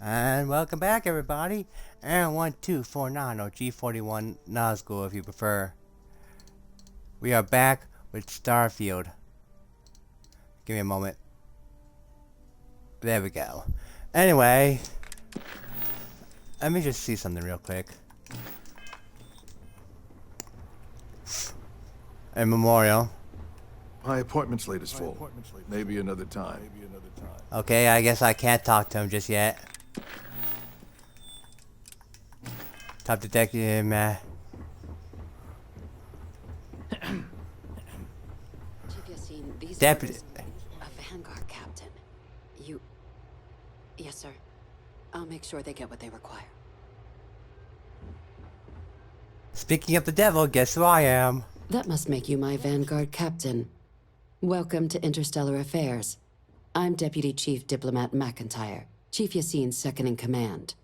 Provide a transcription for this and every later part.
And welcome back, everybody. And 1249 or G41 Nazgul if you prefer. We are back with Starfield. Give me a moment. There we go. Anyway, let me just see something real quick. A memorial. My appointment slate is full. Maybe another time. Okay, I guess I can't talk to him just yet. Top detective, Deputy. A Vanguard captain. You... Yes, sir. I'll make sure they get what they require. Speaking of the devil, guess who I am? That must make you my Vanguard captain. Welcome to Interstellar Affairs. I'm Deputy Chief Diplomat McIntyre, Chief Yassine's second-in-command.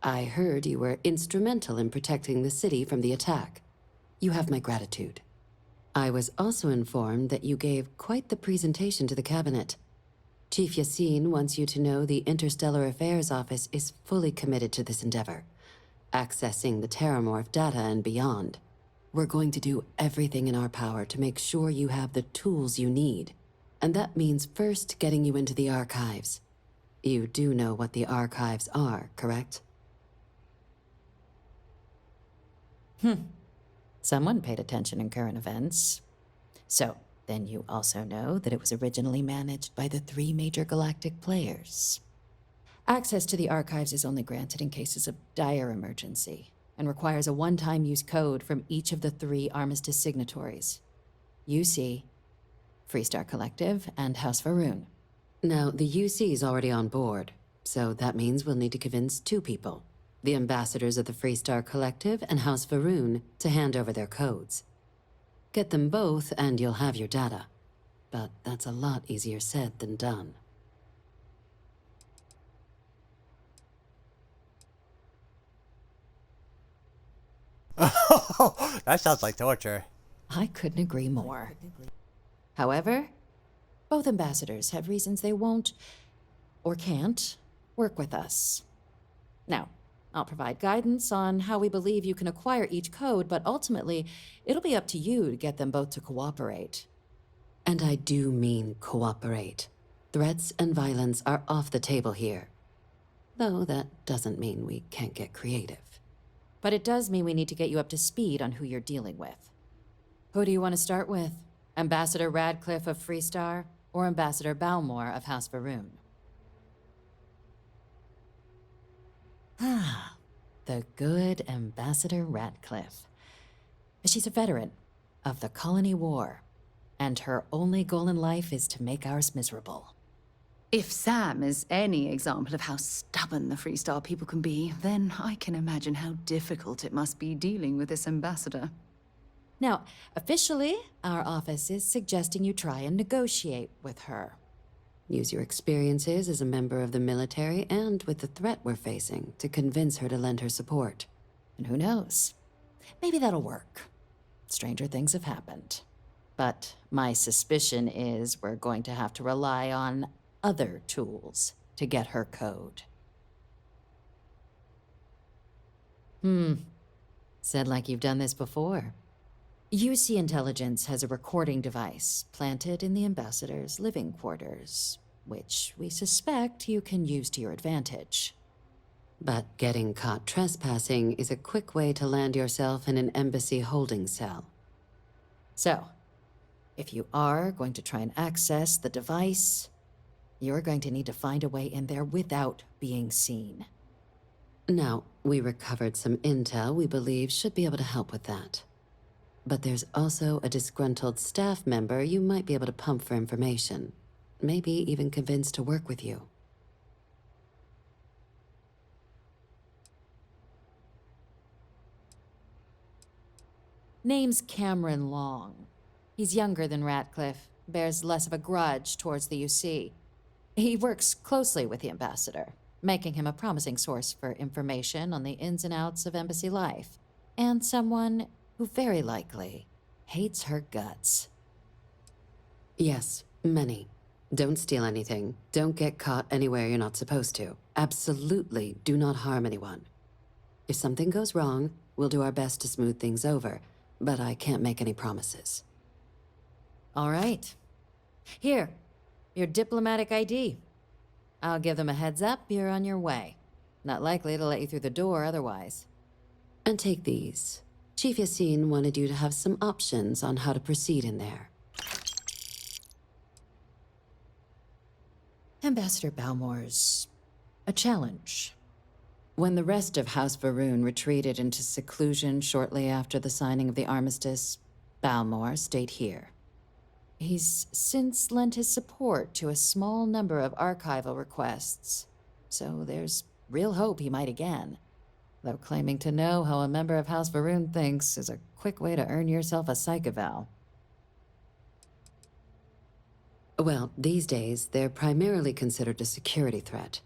I heard you were instrumental in protecting the city from the attack. You have my gratitude. I was also informed that you gave quite the presentation to the cabinet. Chief Yassine wants you to know the Interstellar Affairs Office is fully committed to this endeavor, accessing the Terramorph data and beyond. We're going to do everything in our power to make sure you have the tools you need. And that means first getting you into the archives. You do know what the archives are, correct? Someone paid attention in current events. So, then you also know that it was originally managed by the 3 major galactic players. Access to the archives is only granted in cases of dire emergency, and requires a one-time use code from each of the 3 armistice signatories. UC, Freestar Collective, and House Varun. Now, the UC is already on board, so that means we'll need to convince 2 people. The ambassadors of the Freestar Collective and House Varun to hand over their codes. Get them both and you'll have your data. But that's a lot easier said than done. That sounds like torture. I couldn't agree more. However, both ambassadors have reasons they won't, or can't, work with us. Now, I'll provide guidance on how we believe you can acquire each code, but ultimately, it'll be up to you to get them both to cooperate. And I do mean cooperate. Threats and violence are off the table here. Though that doesn't mean we can't get creative. But it does mean we need to get you up to speed on who you're dealing with. Who do you want to start with? Ambassador Radcliffe of Freestar, or Ambassador Balmore of House Varun? Ah, the good Ambassador Radcliffe. She's a veteran of the Colony War, and her only goal in life is to make ours miserable. If Sam is any example of how stubborn the Freestar people can be, then I can imagine how difficult it must be dealing with this ambassador. Now, officially, our office is suggesting you try and negotiate with her. Use your experiences as a member of the military and with the threat we're facing to convince her to lend her support. And who knows? Maybe that'll work. Stranger things have happened. But my suspicion is we're going to have to rely on other tools to get her code. Said like you've done this before. UC Intelligence has a recording device planted in the ambassador's living quarters, which we suspect you can use to your advantage. But getting caught trespassing is a quick way to land yourself in an embassy holding cell. So, if you are going to try and access the device, you're going to need to find a way in there without being seen. Now, we recovered some intel we believe should be able to help with that. But there's also a disgruntled staff member you might be able to pump for information. Maybe even convince to work with you. Name's Cameron Long. He's younger than Ratcliffe, bears less of a grudge towards the UC. He works closely with the ambassador, making him a promising source for information on the ins and outs of embassy life, and someone who very likely hates her guts. Yes, many. Don't steal anything. Don't get caught anywhere you're not supposed to. Absolutely do not harm anyone. If something goes wrong, we'll do our best to smooth things over, but I can't make any promises. All right. Here, your diplomatic ID. I'll give them a heads up, you're on your way. Not likely to let you through the door otherwise. And take these. Chief Yassine wanted you to have some options on how to proceed in there. Ambassador Balmore's a challenge. When the rest of House Varun retreated into seclusion shortly after the signing of the armistice, Balmore stayed here. He's since lent his support to a small number of archival requests, so there's real hope he might again. Though claiming to know how a member of House Varun thinks is a quick way to earn yourself a psych eval. Well, these days, they're primarily considered a security threat.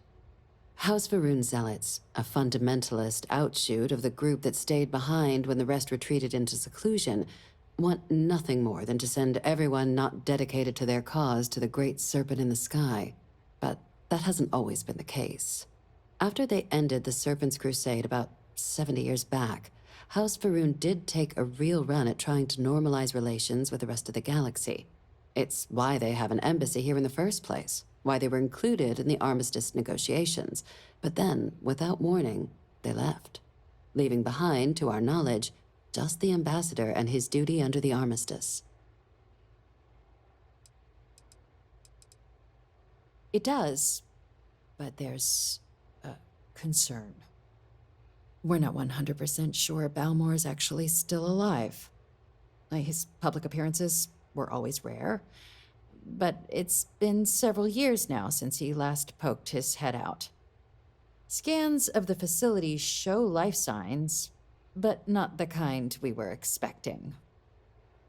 House Varun Zealots, a fundamentalist outshoot of the group that stayed behind when the rest retreated into seclusion, want nothing more than to send everyone not dedicated to their cause to the great serpent in the sky. But that hasn't always been the case. After they ended the Serpent's Crusade about 70 years back, House Varun did take a real run at trying to normalize relations with the rest of the galaxy. It's why they have an embassy here in the first place, why they were included in the armistice negotiations. But then, without warning, they left, leaving behind, to our knowledge, just the ambassador and his duty under the armistice. It does, but there's a concern. We're not 100% sure Balmore's actually still alive. His public appearances were always rare, but it's been several years now since he last poked his head out. Scans of the facility show life signs, but not the kind we were expecting.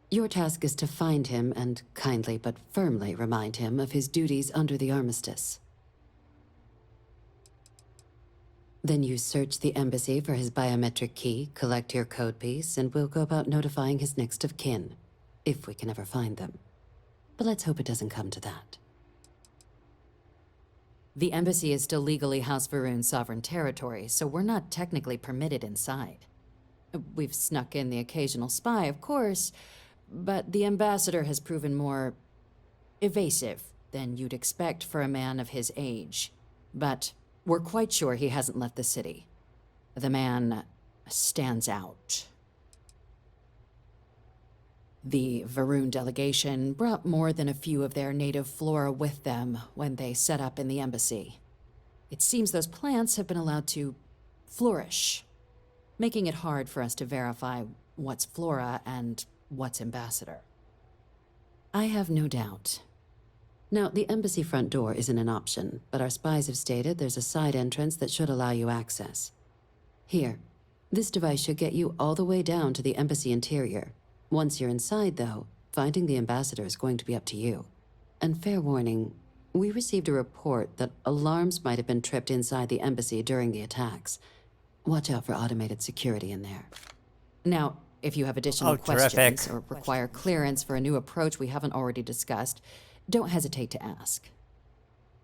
Your task is to find him and kindly but firmly remind him of his duties under the armistice. Then you search the embassy for his biometric key, collect your code piece, and we'll go about notifying his next of kin, if we can ever find them. But let's hope it doesn't come to that. The embassy is still legally House Varun's sovereign territory, so we're not technically permitted inside. We've snuck in the occasional spy, of course, but the ambassador has proven more evasive than you'd expect for a man of his age. But we're quite sure he hasn't left the city. The man stands out. The Varun delegation brought more than a few of their native flora with them when they set up in the embassy. It seems those plants have been allowed to flourish, making it hard for us to verify what's flora and what's ambassador. I have no doubt. Now, the embassy front door isn't an option, but our spies have stated there's a side entrance that should allow you access. Here, this device should get you all the way down to the embassy interior. Once you're inside, though, finding the ambassador is going to be up to you. And fair warning, we received a report that alarms might have been tripped inside the embassy during the attacks. Watch out for automated security in there. Now, if you have additional terrific. questions or require clearance for a new approach we haven't already discussed, don't hesitate to ask.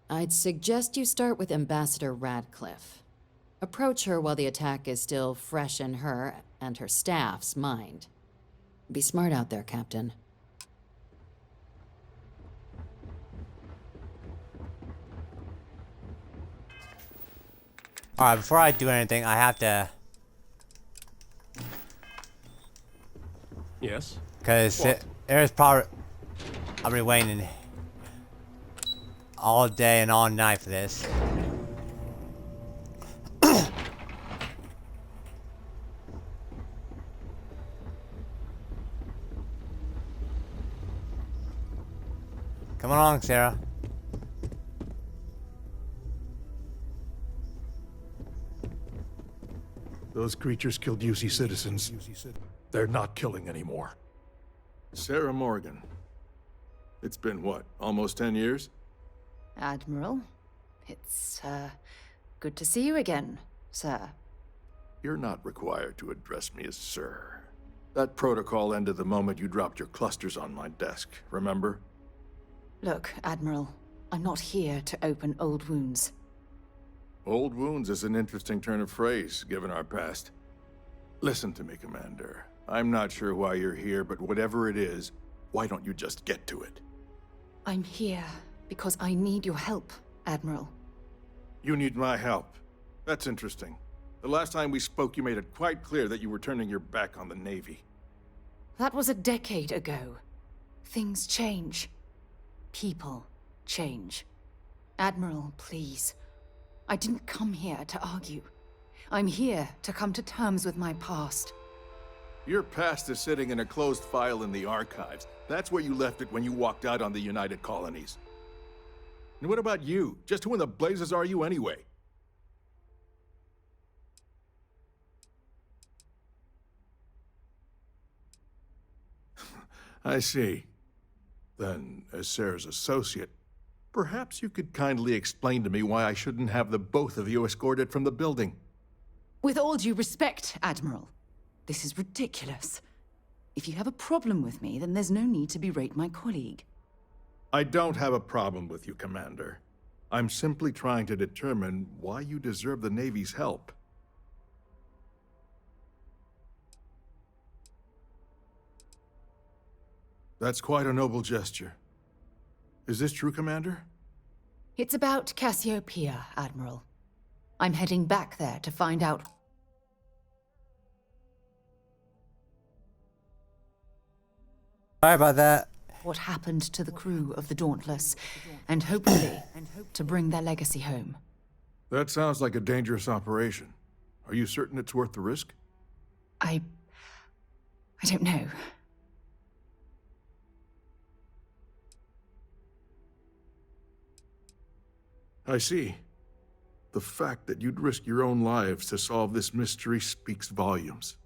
I'd suggest you start with Ambassador Radcliffe. Approach her while the attack is still fresh in her and her staff's mind. Be smart out there, Captain. Alright, before I do anything, I have to... Yes? Because there's probably... I've been waiting all day and all night for this. Come along, Sarah. Those creatures killed UC citizens. They're not killing anymore. Sarah Morgan. It's been, what, almost 10 years? Admiral, it's, good to see you again, sir. You're not required to address me as sir. That protocol ended the moment you dropped your clusters on my desk, remember? Look, Admiral, I'm not here to open old wounds. Old wounds is an interesting turn of phrase, given our past. Listen to me, Commander. I'm not sure why you're here, but whatever it is, why don't you just get to it? I'm here because I need your help, Admiral. You need my help. That's interesting. The last time we spoke, you made it quite clear that you were turning your back on the Navy. That was a decade ago. Things change. People change. Admiral, please. I didn't come here to argue. I'm here to come to terms with my past. Your past is sitting in a closed file in the archives. That's where you left it when you walked out on the United Colonies. And what about you? Just who in the blazes are you anyway? I see. Then, as Sarah's associate, perhaps you could kindly explain to me why I shouldn't have the both of you escorted from the building. With all due respect, Admiral, this is ridiculous. If you have a problem with me, then there's no need to berate my colleague. I don't have a problem with you, Commander. I'm simply trying to determine why you deserve the Navy's help. That's quite a noble gesture. Is this true, Commander? It's about Cassiopeia, Admiral. I'm heading back there to find out. Sorry about that. What happened to the crew of the Dauntless, and hopefully to bring their legacy home. That sounds like a dangerous operation. Are you certain it's worth the risk? I don't know. I see. The fact that you'd risk your own lives to solve this mystery speaks volumes.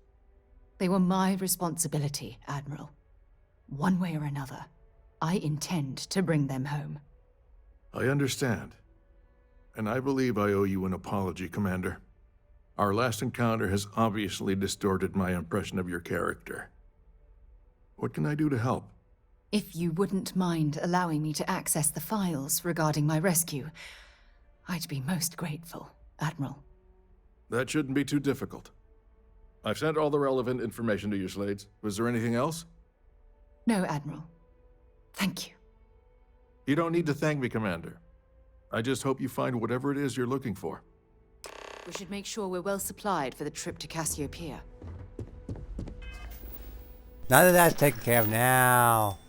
They were my responsibility, Admiral. One way or another, I intend to bring them home. I understand. And I believe I owe you an apology, Commander. Our last encounter has obviously distorted my impression of your character. What can I do to help? If you wouldn't mind allowing me to access the files regarding my rescue, I'd be most grateful, Admiral. That shouldn't be too difficult. I've sent all the relevant information to you, Slades. Was there anything else? No, Admiral. Thank you. You don't need to thank me, Commander. I just hope you find whatever it is you're looking for. We should make sure we're well supplied for the trip to Cassiopeia. None of that's taken care of now.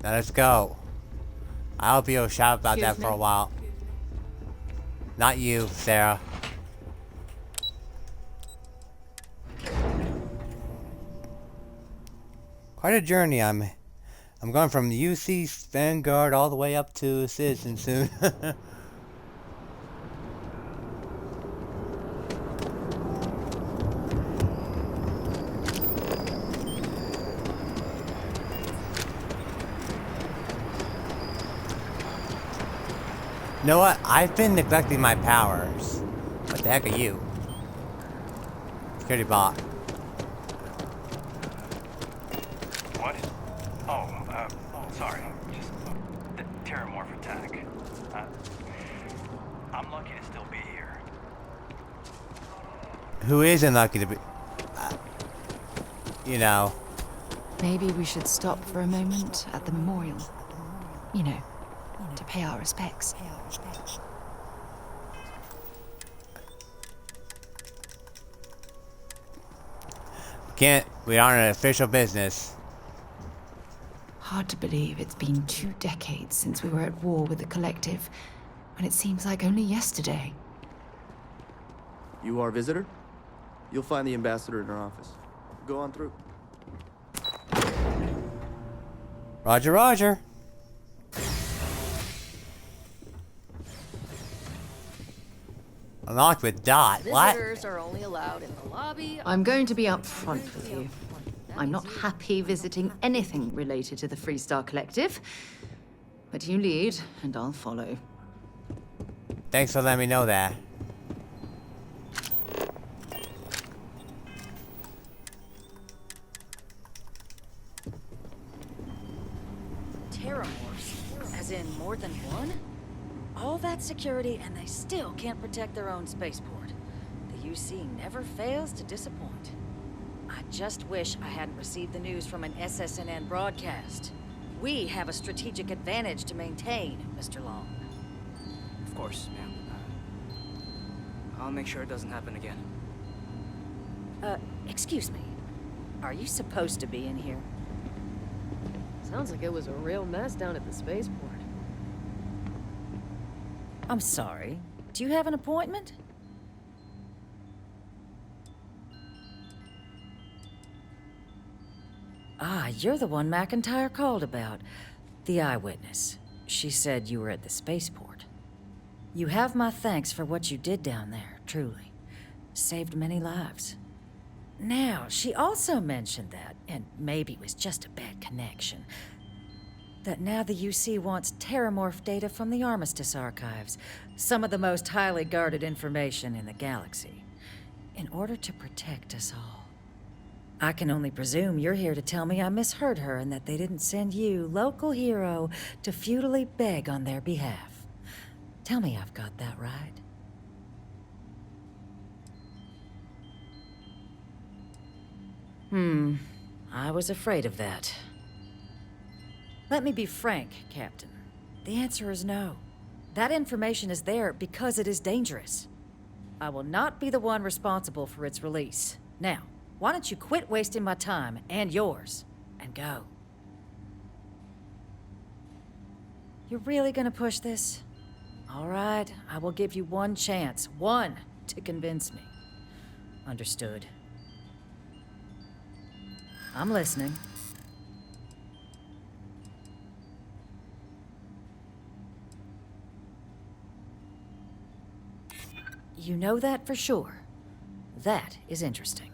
Now let's go. I hope you'll shout about that for a while. Not you, Sarah. Quite a journey. I'm going from the UC Vanguard all the way up to Citizen soon. You know what? I've been neglecting my powers. What the heck are you? Security bot. What? Sorry. Just the Terramorph attack. I'm lucky to still be here. Who isn't lucky to be... you know. Maybe we should stop for a moment at the memorial. You know, to pay our respects. We aren't an official business. Hard to believe it's been 2 decades since we were at war with the Collective, when it seems like only yesterday. You our visitor? You'll find the ambassador in her office. Go on through. Roger, roger. Unlocked with Dot. What? Visitors are only allowed in the lobby. I'm going to be upfront with you. I'm not happy visiting anything related to the Freestar Collective. But you lead, and I'll follow. Thanks for letting me know that. As in more than one? All that security and they still can't protect their own spaceport. The UC never fails to disappoint. I just wish I hadn't received the news from an SSNN broadcast. We have a strategic advantage to maintain, Mr. Long. Of course, ma'am. I'll make sure it doesn't happen again. Excuse me. Are you supposed to be in here? Sounds like it was a real mess down at the spaceport. I'm sorry. Do you have an appointment? Ah, you're the one McIntyre called about. The eyewitness. She said you were at the spaceport. You have my thanks for what you did down there, truly. Saved many lives. Now, she also mentioned that, and maybe it was just a bad connection, that now the UC wants terramorph data from the Armistice archives, some of the most highly guarded information in the galaxy, in order to protect us all. I can only presume you're here to tell me I misheard her and that they didn't send you, local hero, to futilely beg on their behalf. Tell me I've got that right. I was afraid of that. Let me be frank, Captain. The answer is no. That information is there because it is dangerous. I will not be the one responsible for its release. Now, why don't you quit wasting my time and yours, and go? You're really gonna push this? All right, I will give you one chance, one, to convince me. Understood. I'm listening. You know that for sure. That is interesting.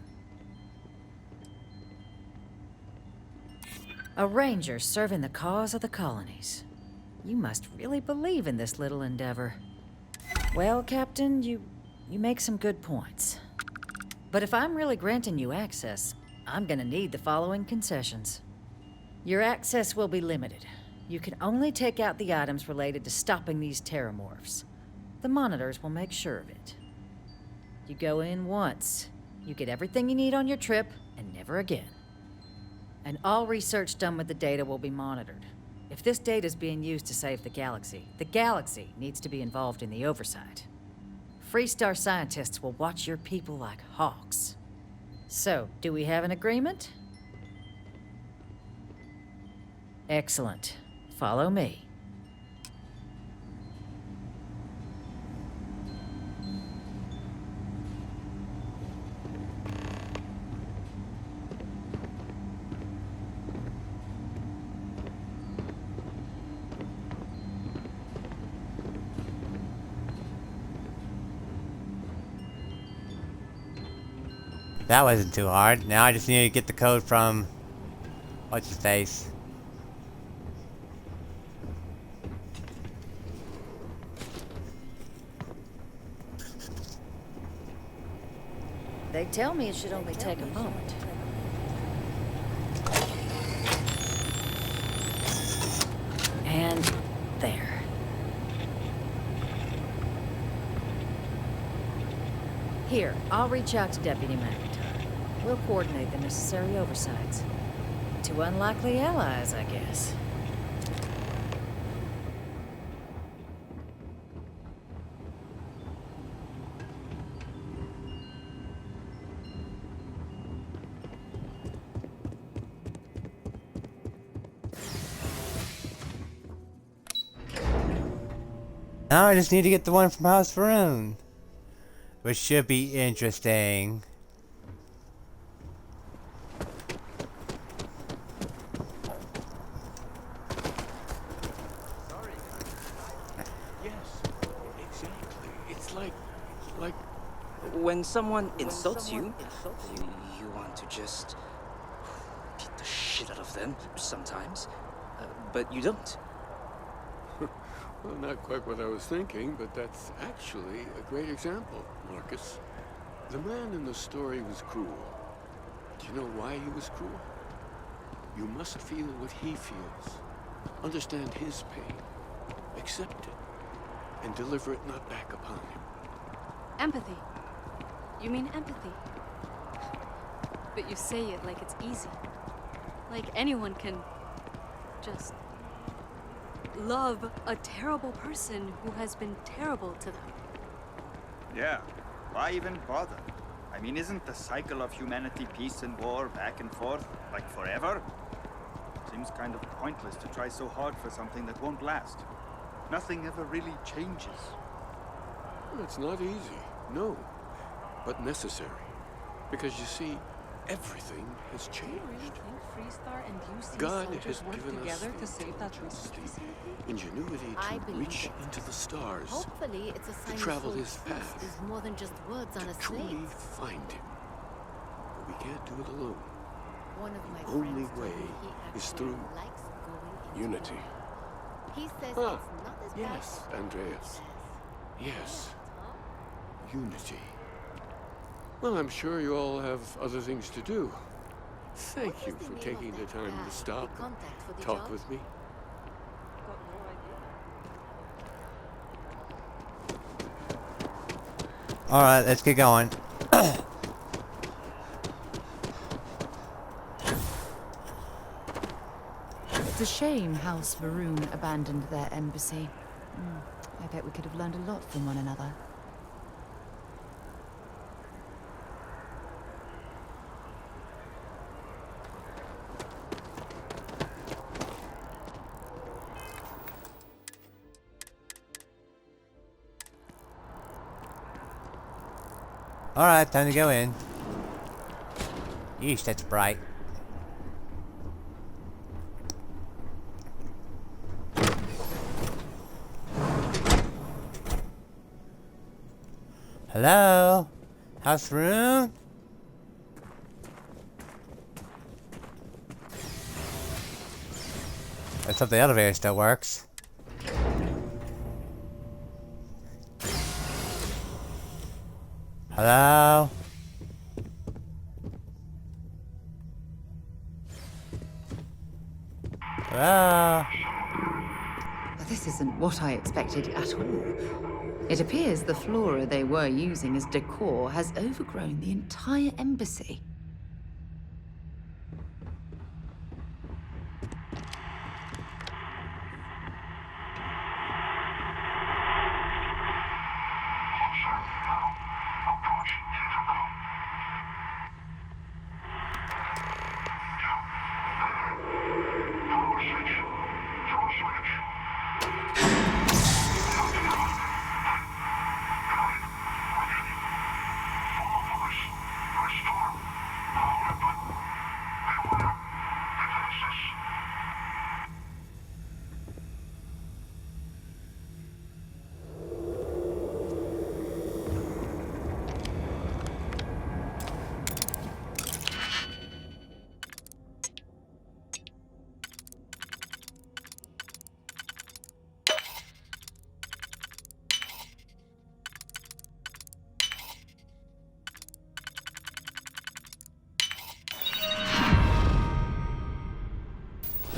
A ranger serving the cause of the colonies. You must really believe in this little endeavor. Well, Captain, you make some good points. But if I'm really granting you access, I'm gonna need the following concessions. Your access will be limited. You can only take out the items related to stopping these terramorphs. The monitors will make sure of it. You go in once. You get everything you need on your trip, and never again. And all research done with the data will be monitored. If this data is being used to save the galaxy needs to be involved in the oversight. Freestar scientists will watch your people like hawks. So, do we have an agreement? Excellent. Follow me. That wasn't too hard. Now I just need to get the code from... what's his face? They tell me it should only take a moment. And there. Here, I'll reach out to Deputy McIntyre. We'll coordinate the necessary oversights. Two unlikely allies, I guess. Now I just need to get the one from House Varun, which should be interesting. Yes, exactly. It's like when someone insults you, you want to just beat the shit out of them sometimes, but you don't. Well, not quite what I was thinking, but that's actually a great example, Marcus. The man in the story was cruel. Do you know why he was cruel? You must feel what he feels. understand his pain, accept it, and deliver it not back upon him. Empathy. You mean empathy? But you say it like it's easy. Like anyone can just love a terrible person who has been terrible to them. Yeah, why even bother? I mean, isn't the cycle of humanity peace and war back and forth, like forever? Seems kind of pointless to try so hard for something that won't last. Nothing ever really changes. It's not easy, no, but necessary. Because you see, everything has changed. God has given us the ingenuity to reach into the stars, Hopefully, it's a sign to travel of his path, is more than just words on a to truly slate. find him. But we can't do it alone. One of my The only friends told way me he is actually through likes going into unity. He says Ah, it's not as bad yes, as Andreas. Yes, unity. Well, I'm sure you all have other things to do. Thank you for taking the time to stop and talk with me. Alright, let's get going. It's a shame House Varun abandoned their embassy. I bet we could have learned a lot from one another. Alright, time to go in. Yeesh, that's bright. Hello? House room? Let's hope the elevator still works. Hello? Hello? This isn't what I expected at all. It appears the flora they were using as decor has overgrown the entire embassy.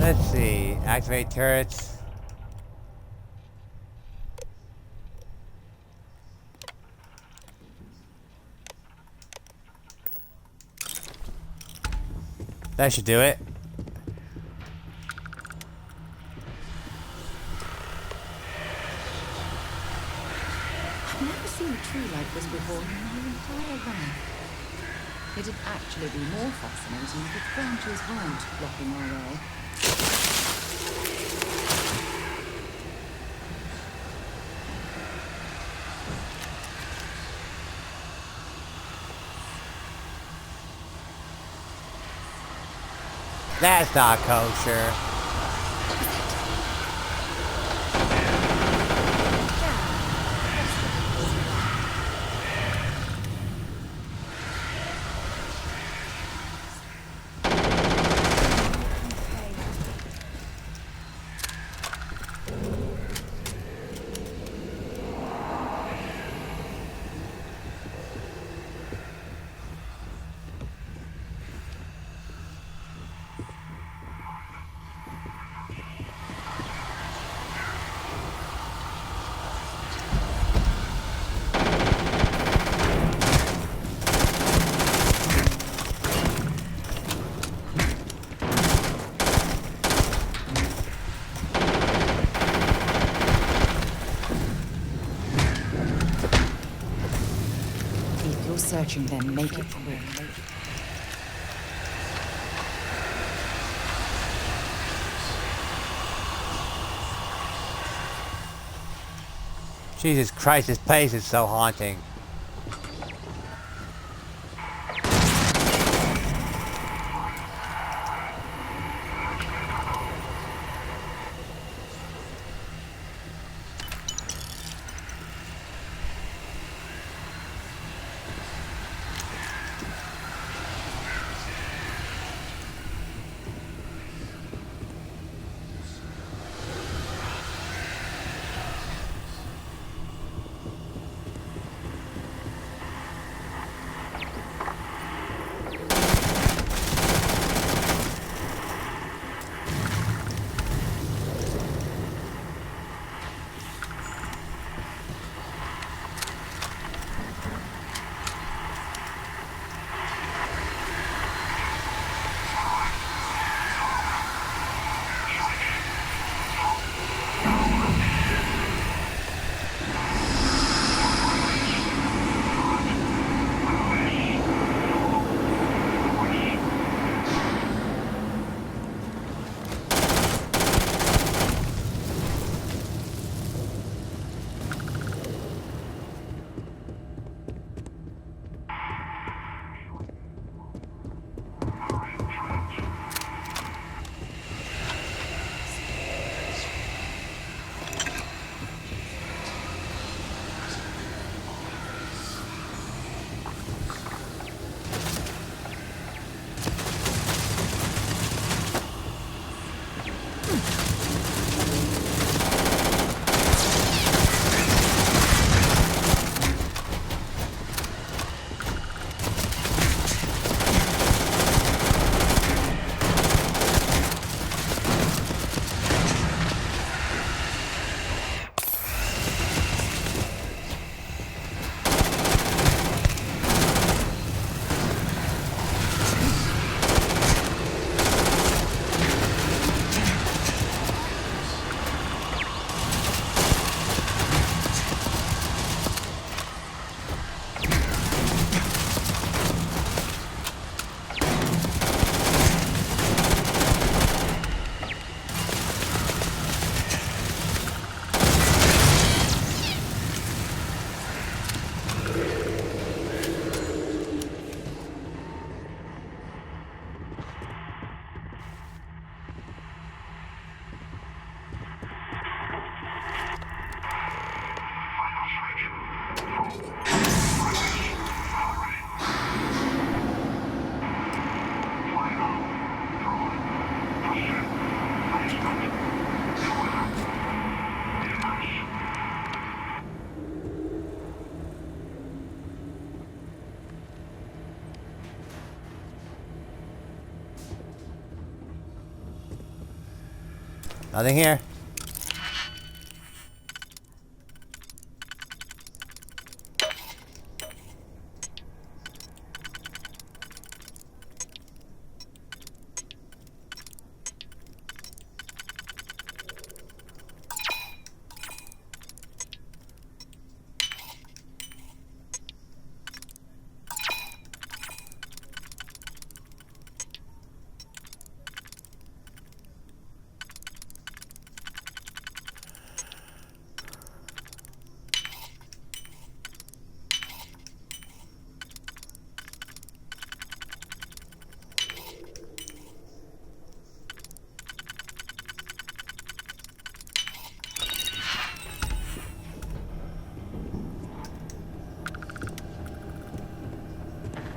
Let's see. Activate turrets. That should do it. I've never seen a tree like this before in my entire life. It'd actually be more fascinating if its branches weren't blocking our way. That's not kosher. searching them make it quick. Jesus Christ, this place is so haunting. Nothing here.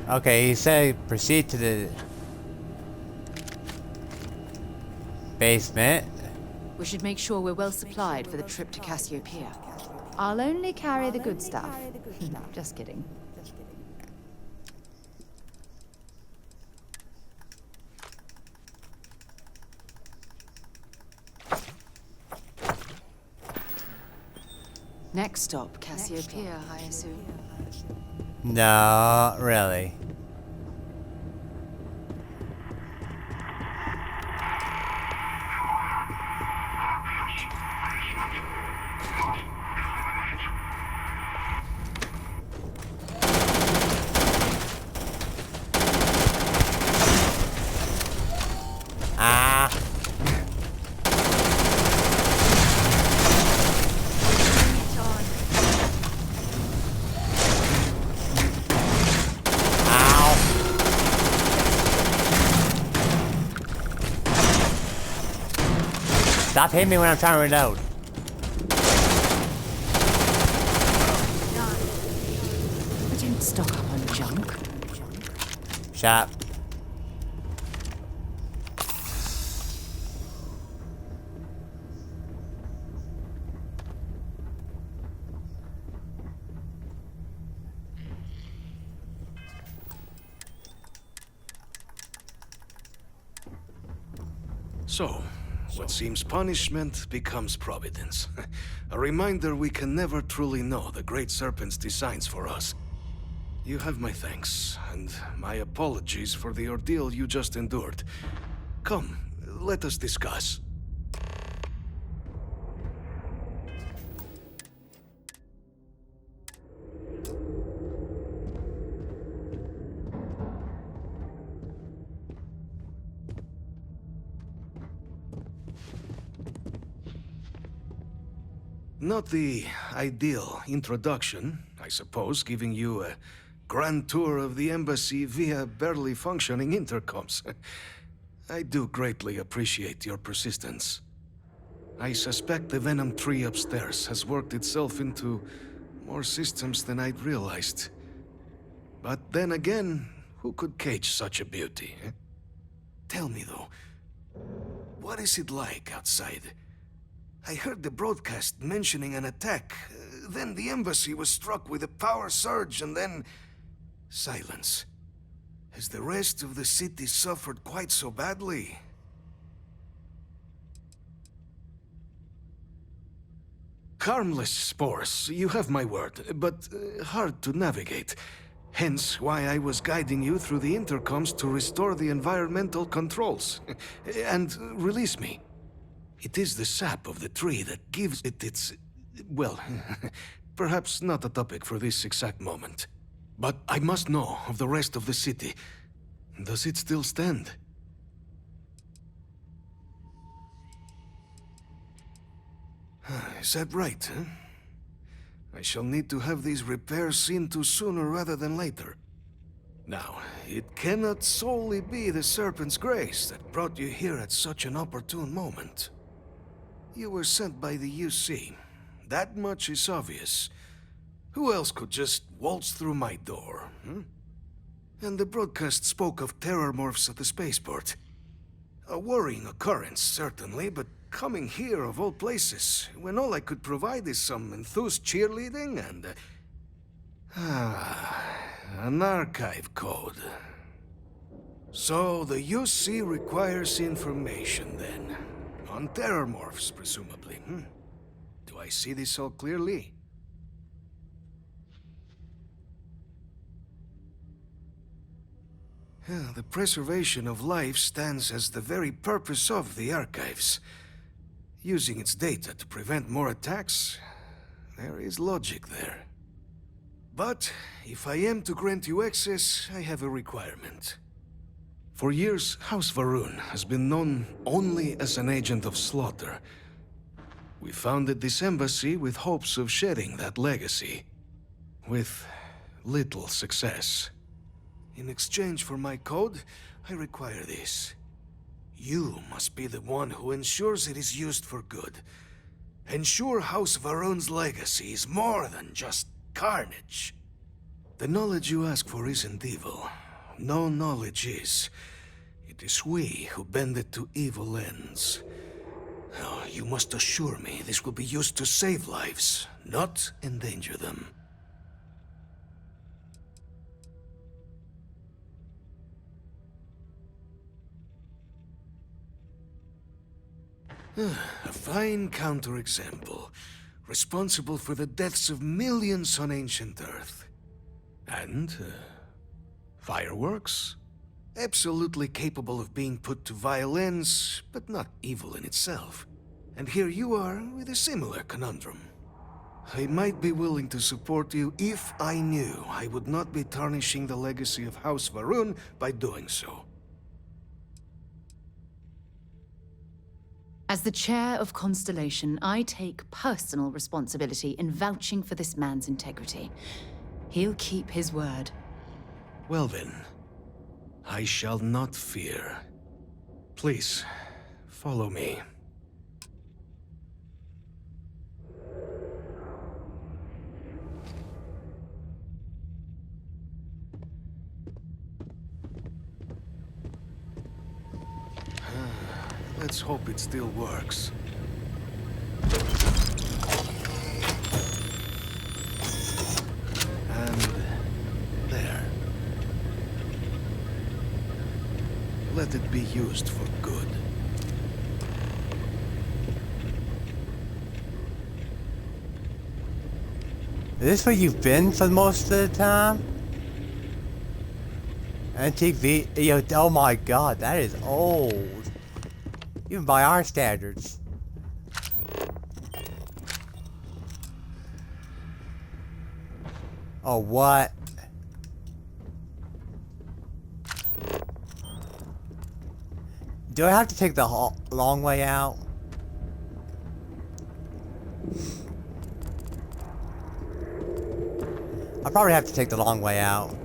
Okay, he said proceed to the basement. We should make sure we're well supplied for the trip to Cassiopeia. I'll only carry the good stuff. No, just kidding. Next stop, Cassiopeia, I assume. No, really. Stop hitting me when I'm trying to reload. I didn't stock up on junk. Shut up. So, what seems punishment becomes providence. A reminder we can never truly know the Great Serpent's designs for us. You have my thanks, and my apologies for the ordeal you just endured. Come, let us discuss. Not the ideal introduction, I suppose, giving you a grand tour of the embassy via barely functioning intercoms. I do greatly appreciate your persistence. I suspect the Venom tree upstairs has worked itself into more systems than I'd realized. But then again, who could cage such a beauty? Eh? Tell me though, what is it like outside? I heard the broadcast mentioning an attack. Then the embassy was struck with a power surge, and then silence. Has the rest of the city suffered quite so badly? Harmless spores, you have my word, but hard to navigate. Hence why I was guiding you through the intercoms to restore the environmental controls. And release me. It is the sap of the tree that gives it its... well, perhaps not a topic for this exact moment. But I must know of the rest of the city. Does it still stand? Is that right, huh? I shall need to have these repairs seen to sooner rather than later. Now, it cannot solely be the Serpent's grace that brought you here at such an opportune moment. You were sent by the UC. That much is obvious. Who else could just waltz through my door, hmm? And the broadcast spoke of terror morphs at the spaceport. A worrying occurrence, certainly, but coming here of all places, when all I could provide is some enthused cheerleading and... an archive code. So the UC requires information, then. On terror morphs, presumably, hmm? Do I see this all clearly? The preservation of life stands as the very purpose of the archives. Using its data to prevent more attacks, there is logic there. But if I am to grant you access, I have a requirement. For years, House Va'ruun has been known only as an agent of slaughter. We founded this embassy with hopes of shedding that legacy. With little success. In exchange for my code, I require this. You must be the one who ensures it is used for good. Ensure House Va'ruun's legacy is more than just carnage. The knowledge you ask for isn't evil. No knowledge is. It is we who bend it to evil ends. Now, you must assure me this will be used to save lives, not endanger them. A fine counterexample, responsible for the deaths of millions on ancient Earth. And, fireworks? Absolutely capable of being put to violence, but not evil in itself. And here you are with a similar conundrum. I might be willing to support you if I knew I would not be tarnishing the legacy of House Va'ruun by doing so. As the chair of Constellation, I take personal responsibility in vouching for this man's integrity. He'll keep his word. Well then, I shall not fear. Please, follow me. Let's hope it still works. And there. Let it be used for good. Is this where you've been for most of the time? Antique V. Yo, oh my god, that is old. Even by our standards. Oh, what? Do I have to take the long way out? I probably have to take the long way out.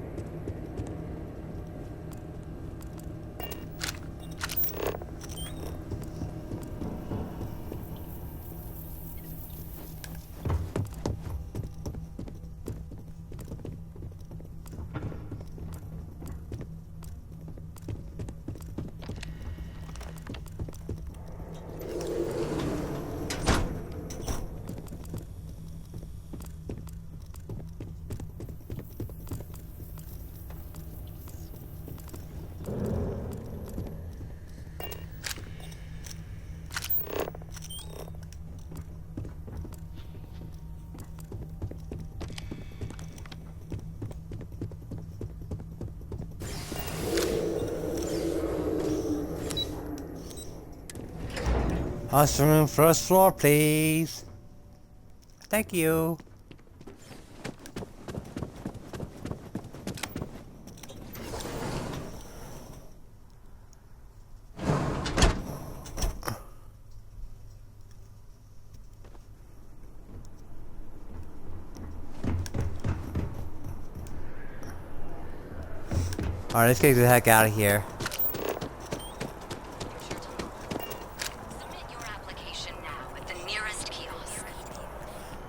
Mushroom first floor, please. Thank you. Alright, let's get the heck out of here.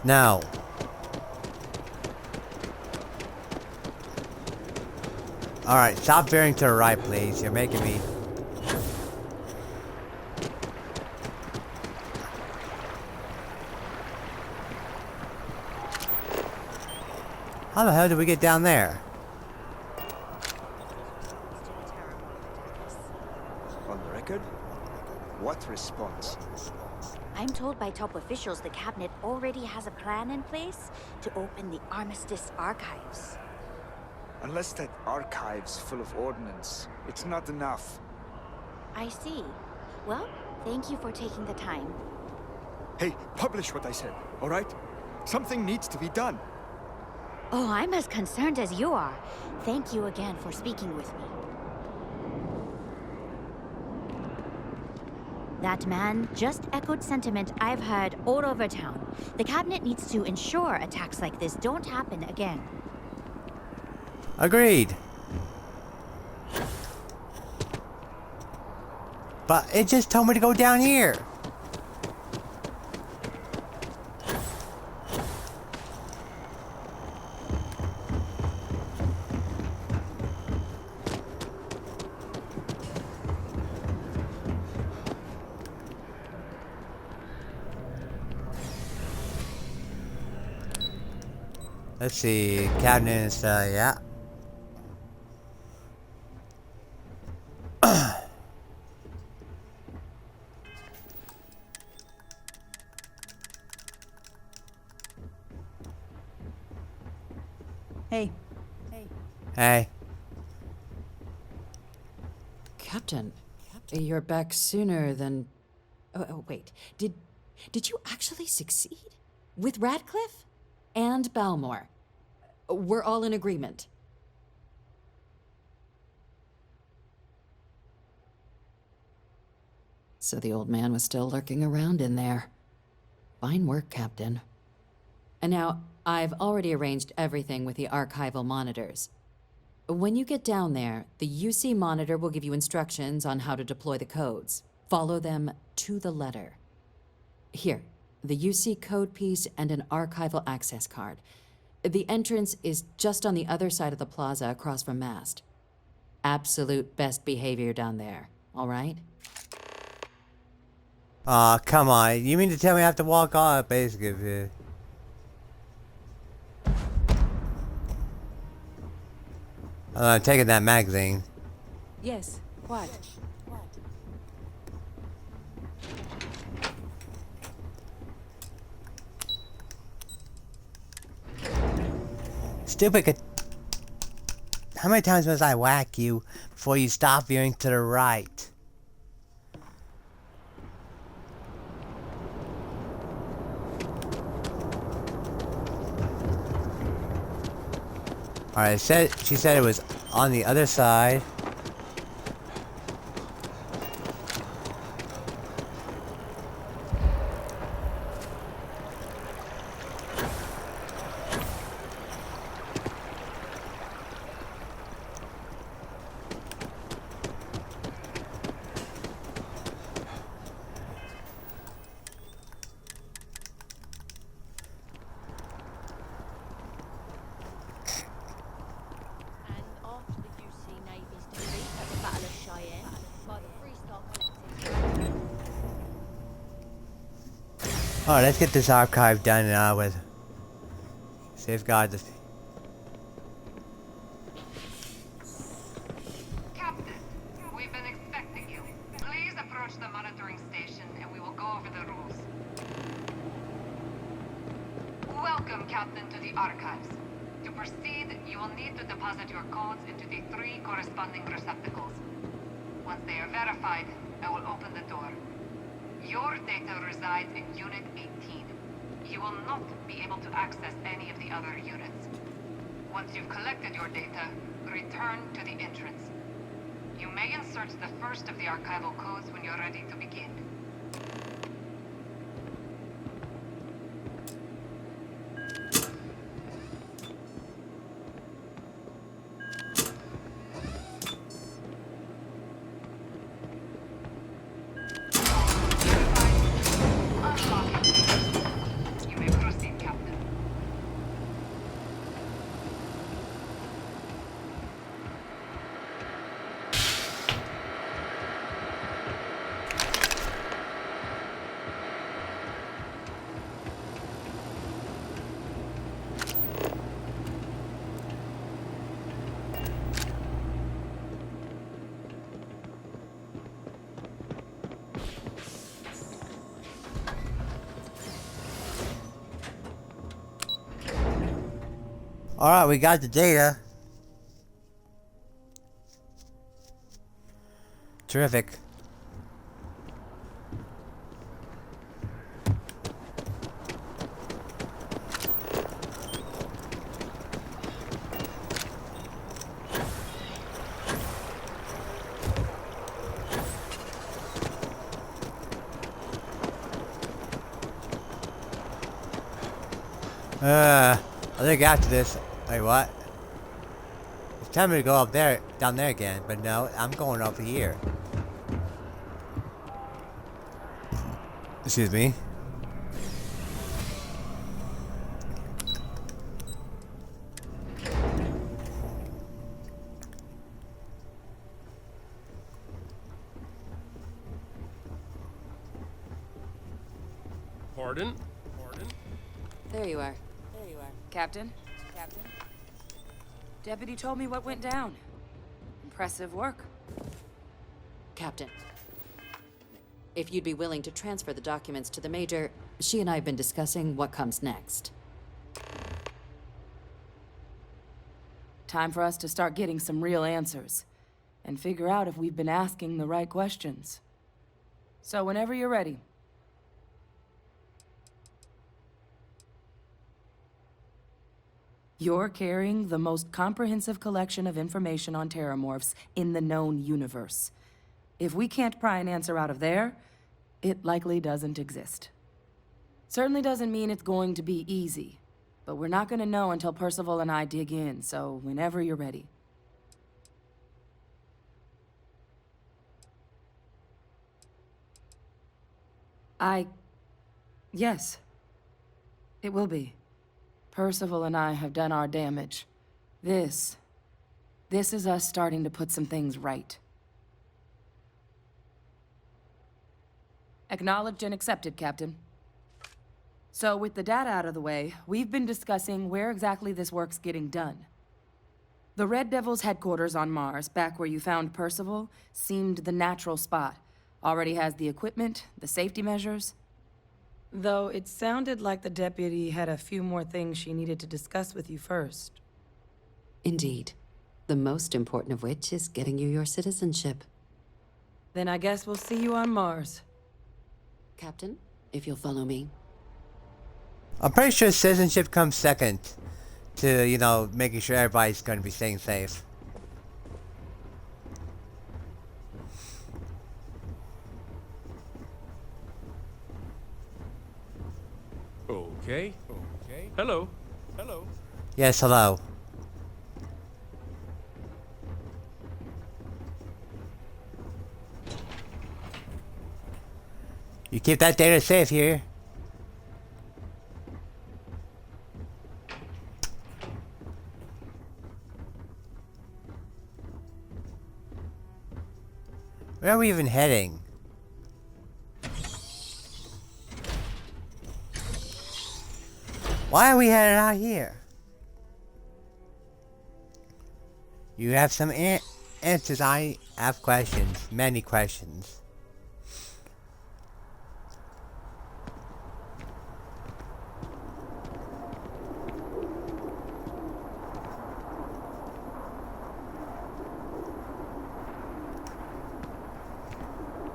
Now. Alright, stop veering to the right, please. You're making me... How the hell did we get down there? On the record? What response? I'm told by top officials the cabinet already has a plan in place to open the Armistice archives. Unless that archive's full of ordnance, it's not enough. I see. Well, thank you for taking the time. Hey, publish what I said, all right? Something needs to be done. Oh, I'm as concerned as you are. Thank you again for speaking with me. That man just echoed sentiment I've heard all over town. The cabinet needs to ensure attacks like this don't happen again. Agreed. But it just told me to go down here. Let's see, cabinet is, yeah. Hey. Hey. Captain, you're back sooner than... Oh, wait. Did you actually succeed? With Radcliffe? And Balmore? We're all in agreement. So the old man was still lurking around in there. Fine work, Captain. And now, I've already arranged everything with the archival monitors. When you get down there, the UC monitor will give you instructions on how to deploy the codes. Follow them to the letter. Here, the UC code piece and an archival access card. The entrance is just on the other side of the plaza across from Mast. Absolute best behavior down there, all right? Aw, come on. You mean to tell me I have to walk off, basically? I'm taking that magazine. Yes, what? Stupid. How many times must I whack you before you stop veering to the right? Alright, she said it was on the other side. Alright, let's get this archive done now with. Safeguard the. Captain, we've been expecting you. Please approach the monitoring station and we will go over the rules. Welcome, Captain, to the archives. To proceed, you will need to deposit your codes into the 3 corresponding receptacles. Once they are verified, I will open the door. Your data resides in Unit 18. You will not be able to access any of the other units. Once you've collected your data, return to the entrance. You may insert the first of the archival codes when you're ready to begin. Alright, we got the data. Terrific. I think after this, wait, what? It's time to go up there, down there again, but no, I'm going over here. Excuse me. Pardon? There you are. Captain? Deputy told me what went down. Impressive work. Captain, if you'd be willing to transfer the documents to the Major, she and I have been discussing what comes next. Time for us to start getting some real answers, and figure out if we've been asking the right questions. So whenever you're ready. You're carrying the most comprehensive collection of information on terramorphs in the known universe. If we can't pry an answer out of there, it likely doesn't exist. Certainly doesn't mean it's going to be easy, but we're not going to know until Percival and I dig in, so whenever you're ready. Yes. It will be. Percival and I have done our damage. This is us starting to put some things right. Acknowledged and accepted, Captain. So, with the data out of the way, we've been discussing where exactly this work's getting done. The Red Devil's headquarters on Mars, back where you found Percival, seemed the natural spot. Already has the equipment, the safety measures. Though it sounded like the deputy had a few more things she needed to discuss with you first. Indeed. The most important of which is getting you your citizenship. Then I guess we'll see you on Mars. Captain, if you'll follow me. I'm pretty sure citizenship comes second to, you know, making sure everybody's going to be staying safe. Okay. Hello. Yes, hello. You keep that data safe here. Where are we even heading? Why are we headed out here? You have some answers. I have questions. Many questions.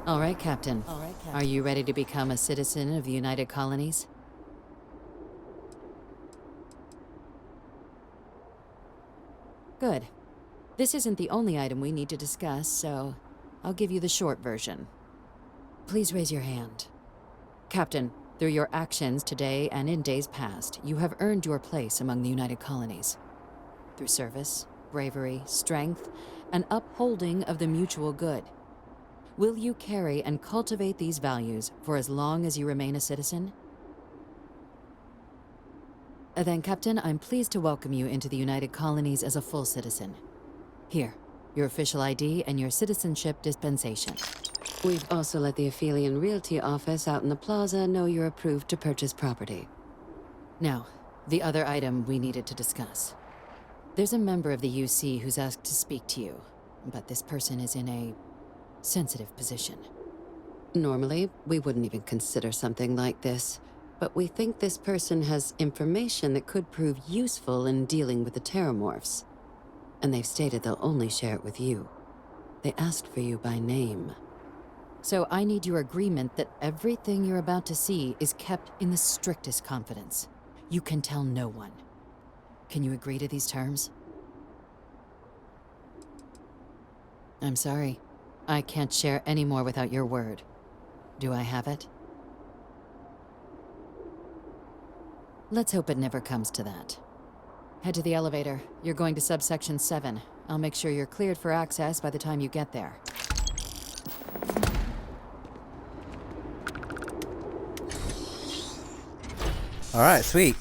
All right, Captain. Are you ready to become a citizen of the United Colonies? Good. This isn't the only item we need to discuss, so I'll give you the short version. Please raise your hand. Captain, through your actions today and in days past, you have earned your place among the United Colonies. Through service, bravery, strength, and upholding of the mutual good. Will you carry and cultivate these values for as long as you remain a citizen? Then, Captain, I'm pleased to welcome you into the United Colonies as a full citizen. Here, your official ID and your citizenship dispensation. We've also let the Aphelion Realty office out in the plaza know you're approved to purchase property. Now, the other item we needed to discuss. There's a member of the UC who's asked to speak to you, but this person is in a sensitive position. Normally, we wouldn't even consider something like this, but we think this person has information that could prove useful in dealing with the Terramorphs. And they've stated they'll only share it with you. They asked for you by name. So I need your agreement that everything you're about to see is kept in the strictest confidence. You can tell no one. Can you agree to these terms? I'm sorry. I can't share any more without your word. Do I have it? Let's hope it never comes to that. Head to the elevator. You're going to subsection 7. I'll make sure you're cleared for access by the time you get there. Alright, sweet.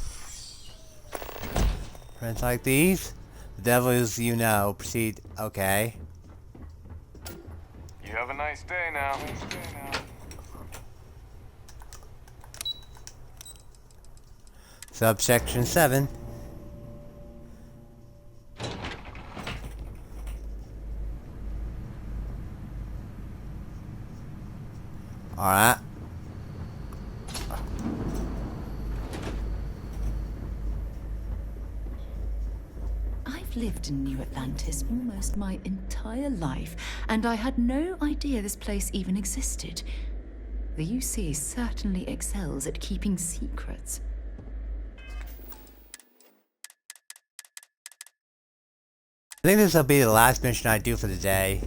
Friends like these. The devil is, you know, proceed. Okay. You have a nice day now. Subsection 7. Alright. I've lived in New Atlantis almost my entire life, and I had no idea this place even existed. The UC certainly excels at keeping secrets. I think this will be the last mission I do for the day.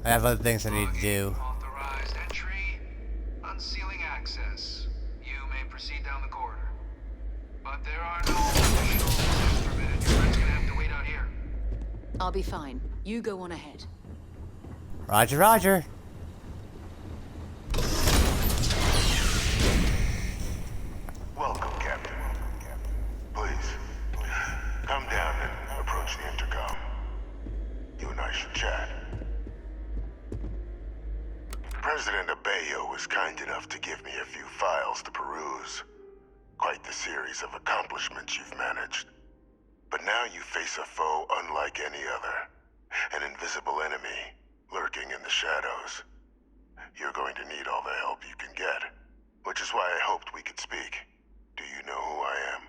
I have other things I need to do. Authorized entry, unsealing access. You may proceed down the corridor. But there are no additional access permitted. Your friend's gonna have to wait out here. I'll be fine. You go on ahead. Roger, roger. Welcome, Captain. Please, come down and approach the intercom. You and I should chat. President Abeyo was was kind enough to give me a few files to peruse. Quite the series of accomplishments you've managed. But now you face a foe unlike any other. An invisible enemy, lurking in the shadows. You're going to need all the help you can get, which is why I hoped we could speak. Do you know who I am?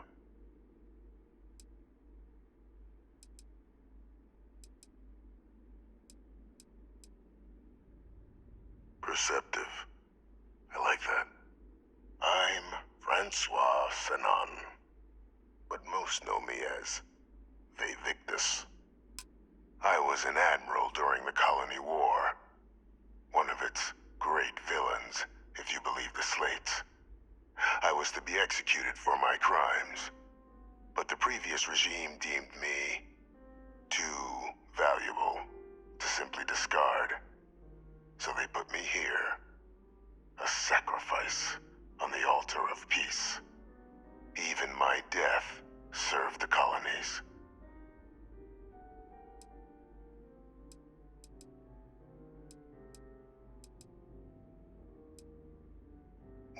Perceptive. I like that. I'm Francois Sanon, but most know me as Victus. I was an admiral during the Colony War. One of its great villains, if you believe the slates. I was to be executed for my crimes, but the previous regime deemed me too valuable to simply discard. So they put me here, a sacrifice on the altar of peace. Even my death served the colonies.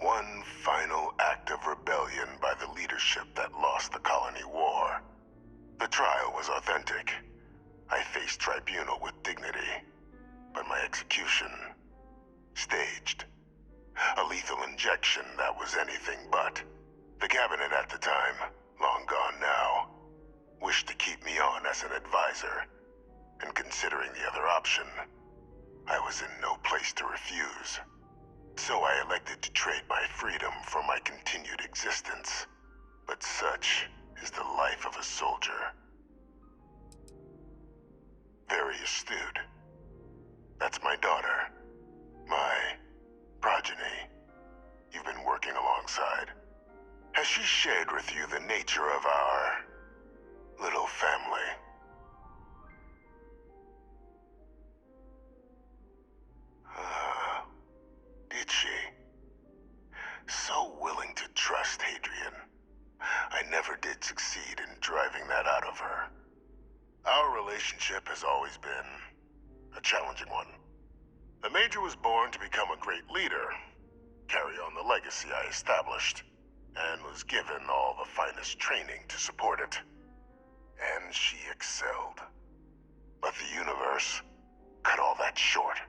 One final act of rebellion by the leadership that lost the Colony War. The trial was authentic. I faced tribunal with dignity, but my execution, staged. A lethal injection that was anything but. The cabinet at the time, long gone now, wished to keep me on as an advisor, and considering the other option, I was in no place to refuse. So I elected to trade my freedom for my continued existence. But such is the life of a soldier. Very astute. That's my daughter. My progeny. You've been working alongside. Has she shared with you the nature of our little family? Did she? So willing to trust Hadrian. I never did succeed in driving that out of her. Our relationship has always been a challenging one. The Major was born to become a great leader, carry on the legacy I established, and was given all the finest training to support it. And she excelled. But the universe cut all that short.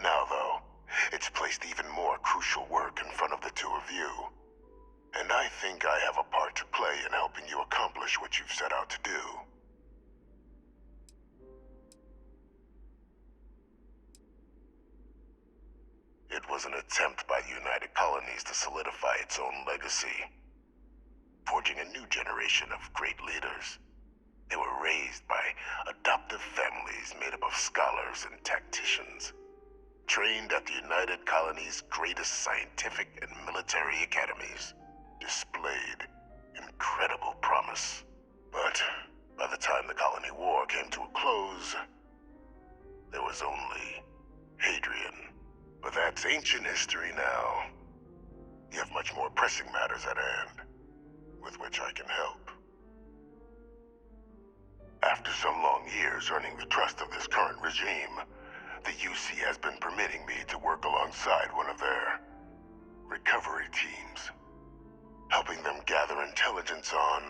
Now, though, it's placed even more crucial work in front of the two of you. And I think I have a part to play in helping you accomplish what you've set out to do. It was an attempt by the United Colonies to solidify its own legacy, forging a new generation of great leaders. They were raised by adoptive families made up of scholars and tacticians, trained at the United Colonies' greatest scientific and military academies, displayed incredible promise. But by the time the Colony War came to a close, there was only Hadrian. But that's ancient history now. You have much more pressing matters at hand, with which I can help. After some long years earning the trust of this current regime, the UC has been permitting me to work alongside one of their recovery teams, helping them gather intelligence on,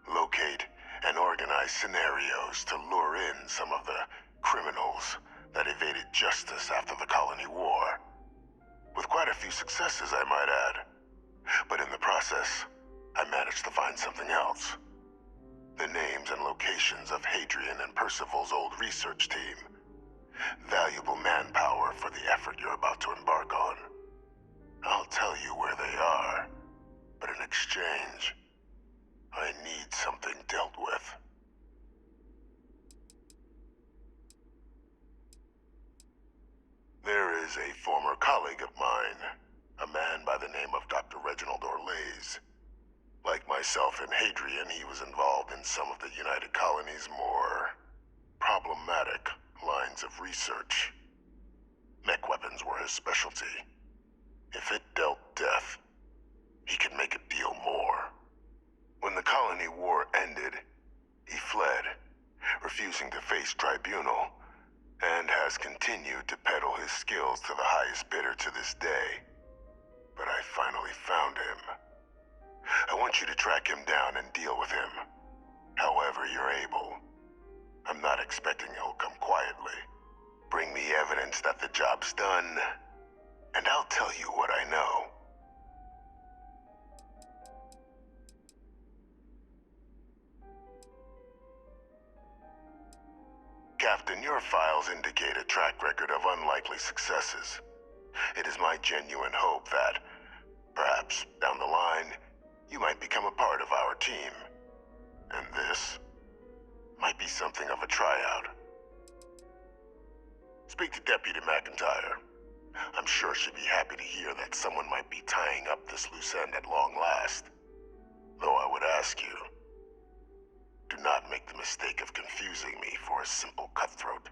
locate, and organize scenarios to lure in some of the criminals that evaded justice after the Colony War. With quite a few successes, I might add. But in the process, I managed to find something else. The names and locations of Hadrian and Percival's old research team. Valuable manpower for the effort you're about to embark on. I'll tell you where they are, but in exchange, I need something dealt with. There is a former colleague of mine, a man by the name of Dr. Reginald Orlaise. Like myself and Hadrian, he was involved in some of the United Colonies' more problematic lines of research. Mech weapons were his specialty. If it dealt death, he could make a deal more. When the Colony War ended, he fled, refusing to face tribunal, and has continued to peddle his skills to the highest bidder to this day. But I finally found him. I want you to track him down and deal with him. However you're able. I'm not expecting he'll come quietly. Bring me evidence that the job's done, and I'll tell you what I know. Captain, your files indicate a track record of unlikely successes. It is my genuine hope that, perhaps down the line, you might become a part of our team. And this might be something of a tryout. Speak to Deputy McIntyre. I'm sure she'd be happy to hear that someone might be tying up this loose end at long last. Though I would ask you, do not make the mistake of confusing me for a simple cutthroat.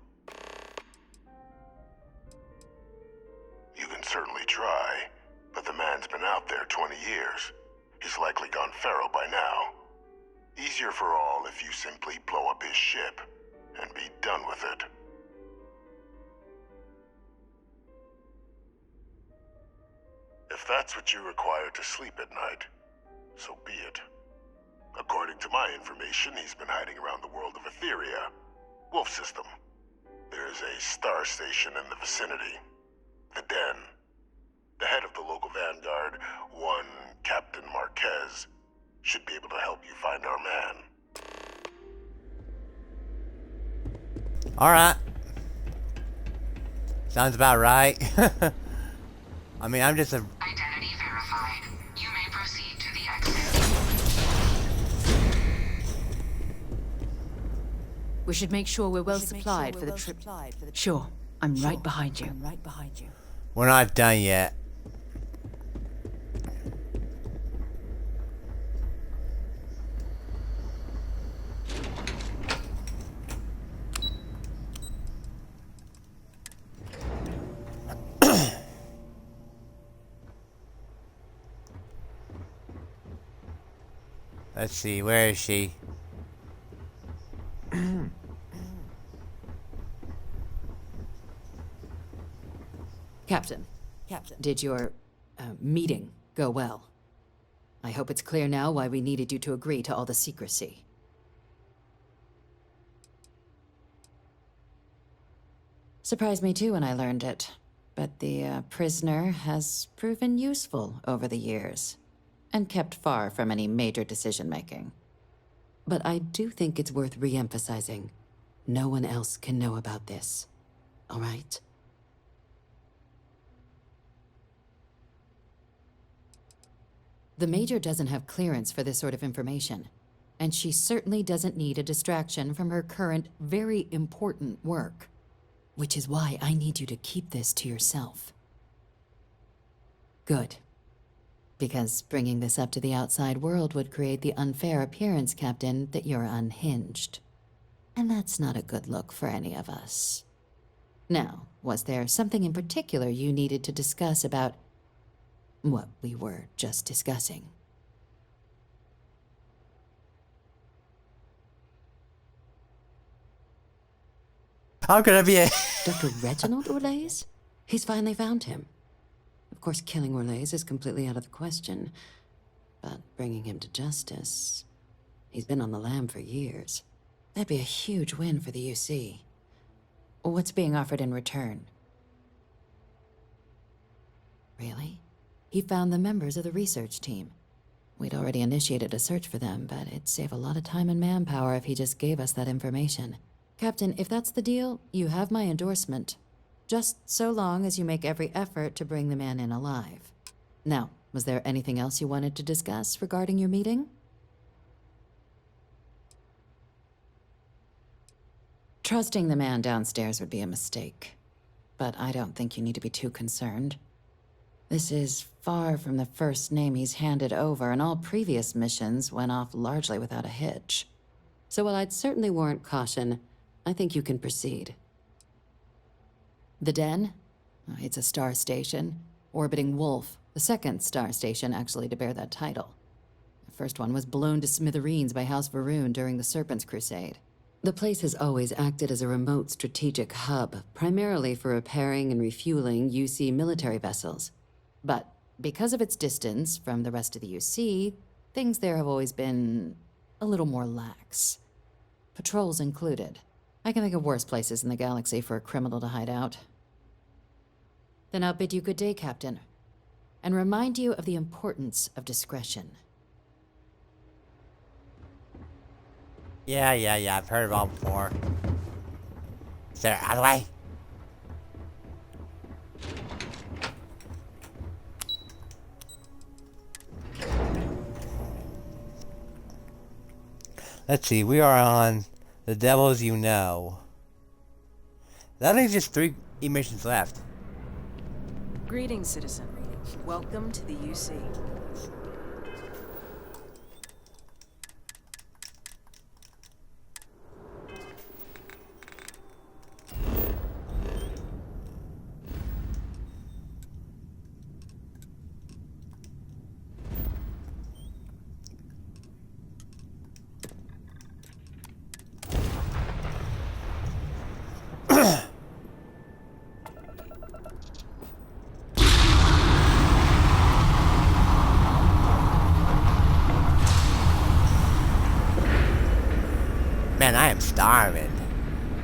You can certainly try, but the man's been out there 20 years. He's likely gone feral by now. Easier for all if you simply blow up his ship and be done with it. If that's what you require to sleep at night, so be it. According to my information, he's been hiding around the world of Etheria, Wolf System. There's a star station in the vicinity, the Den. The head of the local vanguard, one Captain Marquez, should be able to help you find our man. Alright. Sounds about right. I mean, I'm just a... Identity verified. You may proceed to the exit. We should make sure we're well supplied for the trip. Sure, I'm right behind you. We're not done yet. Let's see, where is she? Captain, did your meeting go well? I hope it's clear now why we needed you to agree to all the secrecy. Surprised me too when I learned it, but the prisoner has proven useful over the years, and kept far from any major decision-making. But I do think it's worth re-emphasizing. No one else can know about this, all right? The Major doesn't have clearance for this sort of information, and she certainly doesn't need a distraction from her current, very important work. Which is why I need you to keep this to yourself. Good. Because bringing this up to the outside world would create the unfair appearance, Captain, that you're unhinged. And that's not a good look for any of us. Now, was there something in particular you needed to discuss about what we were just discussing? How could I be a... Dr. Reginald Orlaise? He's finally found him. Of course, killing Orlaise is completely out of the question. But bringing him to justice... He's been on the lam for years. That'd be a huge win for the UC. What's being offered in return? Really? He found the members of the research team. We'd already initiated a search for them, but it'd save a lot of time and manpower if he just gave us that information. Captain, if that's the deal, you have my endorsement. Just so long as you make every effort to bring the man in alive. Now, was there anything else you wanted to discuss regarding your meeting? Trusting the man downstairs would be a mistake. But I don't think you need to be too concerned. This is far from the first name he's handed over, and all previous missions went off largely without a hitch. So while I'd certainly warrant caution, I think you can proceed. The Den? It's a star station, orbiting Wolf, the second star station actually to bear that title. The first one was blown to smithereens by House Varun during the Serpent's Crusade. The place has always acted as a remote strategic hub, primarily for repairing and refueling UC military vessels. But because of its distance from the rest of the UC, things there have always been a little more lax. Patrols included. I can think of worse places in the galaxy for a criminal to hide out. Then I'll bid you good day, Captain, and remind you of the importance of discretion. Yeah, I've heard it all before. Sarah, out of the way! Let's see, we are on The Devils You Know. That leaves just 3 missions left. Greetings, citizen. Welcome to the UC. Man, I am starving.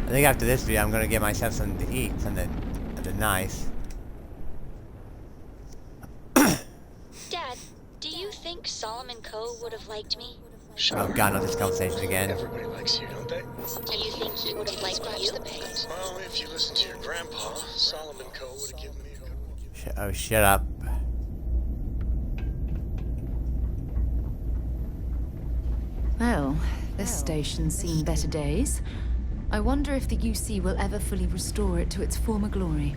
I think after this video, I'm gonna get myself something to eat, something nice. Dad, do you think Solomon Coe would have liked me? Oh god, not this conversation again. Everybody likes you, don't they? Do you think he would have liked you? Well, if you listen to your grandpa, Solomon Coe would have given me a... Oh, shut up. Well, this station's seen better days. I wonder if the UC will ever fully restore it to its former glory.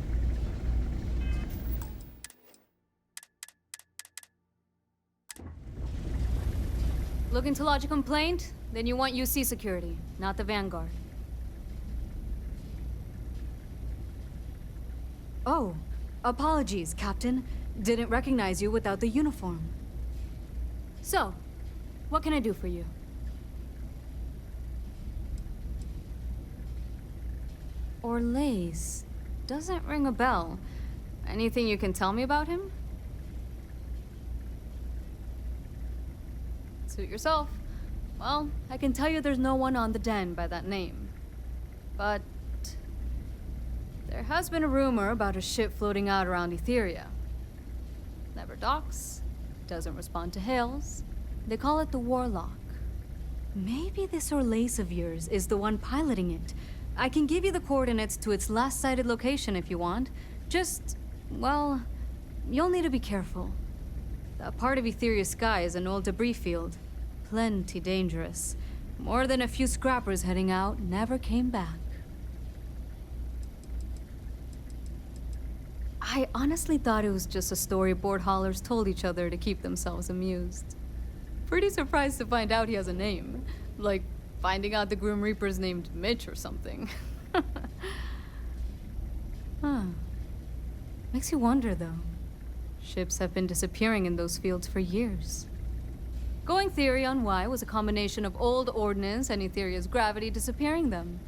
Looking to lodge a complaint? Then you want UC security, not the Vanguard. Oh, apologies, Captain. Didn't recognize you without the uniform. So, what can I do for you? Orlace. Doesn't ring a bell. Anything you can tell me about him? Suit yourself. Well, I can tell you there's no one on the den by that name. But there has been a rumor about a ship floating out around Etheria. Never docks, doesn't respond to hails. They call it the Warlock. Maybe this Orlace of yours is the one piloting it. I can give you the coordinates to its last sighted location if you want. Just, well, you'll need to be careful. That part of Etheria's sky is an old debris field. Plenty dangerous. More than a few scrappers heading out never came back. I honestly thought it was just a story board haulers told each other to keep themselves amused. Pretty surprised to find out he has a name. Like, finding out the Grim Reaper's named Mitch or something. Huh. Makes you wonder, though. Ships have been disappearing in those fields for years. Going theory on why was a combination of old ordnance and Etheria's gravity disappearing them.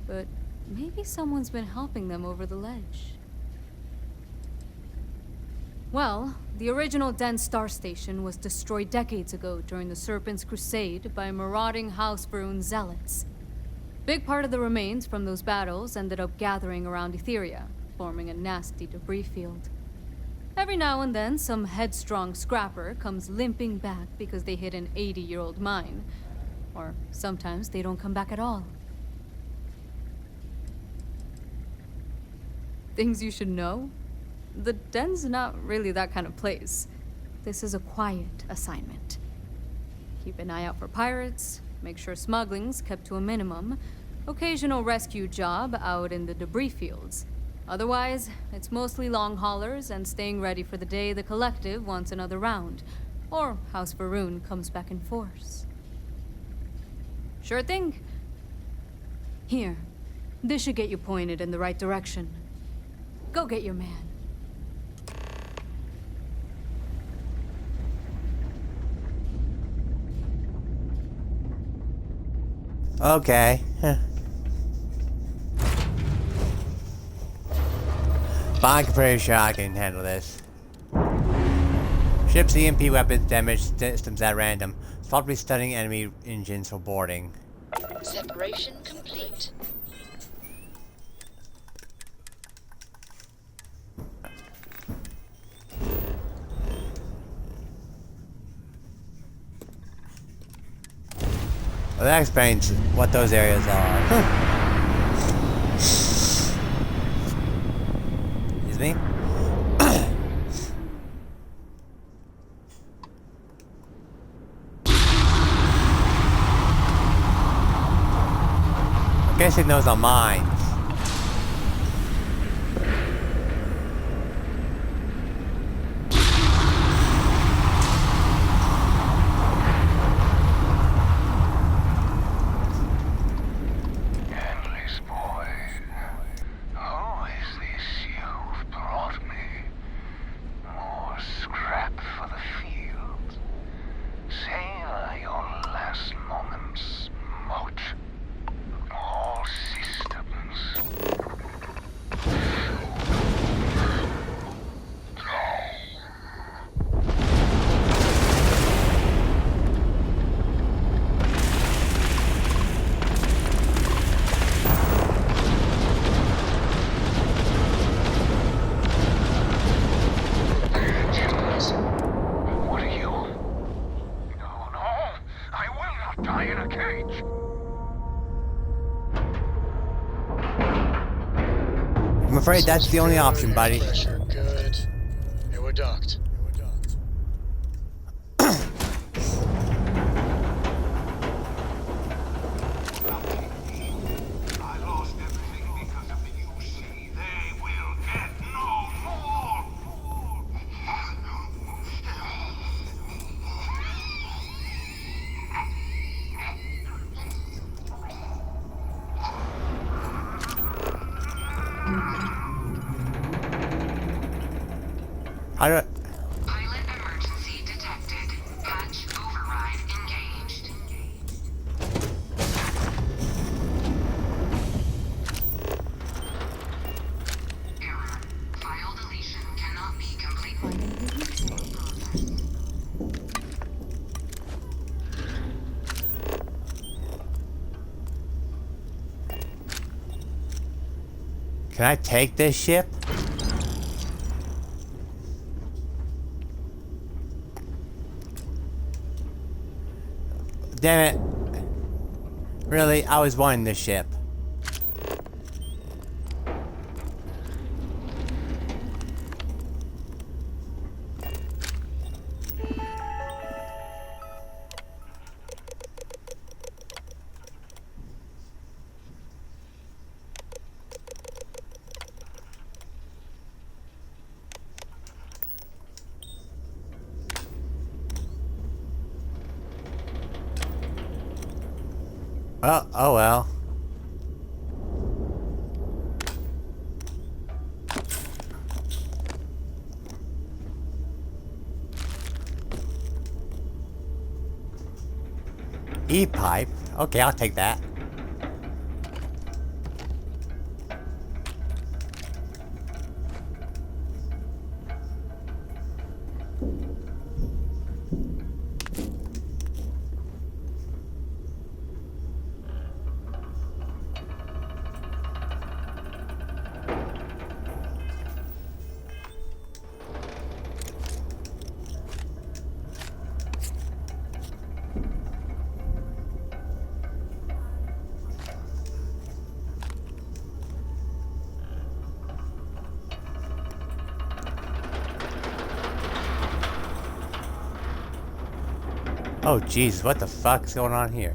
But maybe someone's been helping them over the ledge. Well, the original Den Star Station was destroyed decades ago during the Serpent's Crusade by marauding House Varun zealots. Big part of the remains from those battles ended up gathering around Etheria, forming a nasty debris field. Every now and then, some headstrong scrapper comes limping back because they hit an 80-year-old mine. Or sometimes they don't come back at all. Things you should know? The den's not really that kind of place. This is a quiet assignment. Keep an eye out for pirates, make sure smuggling's kept to a minimum, occasional rescue job out in the debris fields. Otherwise, it's mostly long haulers and staying ready for the day the Collective wants another round, or House Varun comes back in force. Sure thing. Here, this should get you pointed in the right direction. Go get your man. Okay. But I'm pretty sure I can handle this. Ship's EMP weapons damage systems at random. Probably studying enemy engines for boarding. Separation complete. Well, that explains what those areas are. Excuse me? I'm guessing those are mines. I'm afraid that's the only option, buddy. Pressure, good. Hey, we're docked. How do I... Pilot emergency detected. Hatch override engaged. Error. File deletion cannot be completed. Can I take this ship? Damn it. Really? I was wanting this ship. Oh well. E-pipe? Okay, I'll take that. Oh jeez, what the fuck's going on here?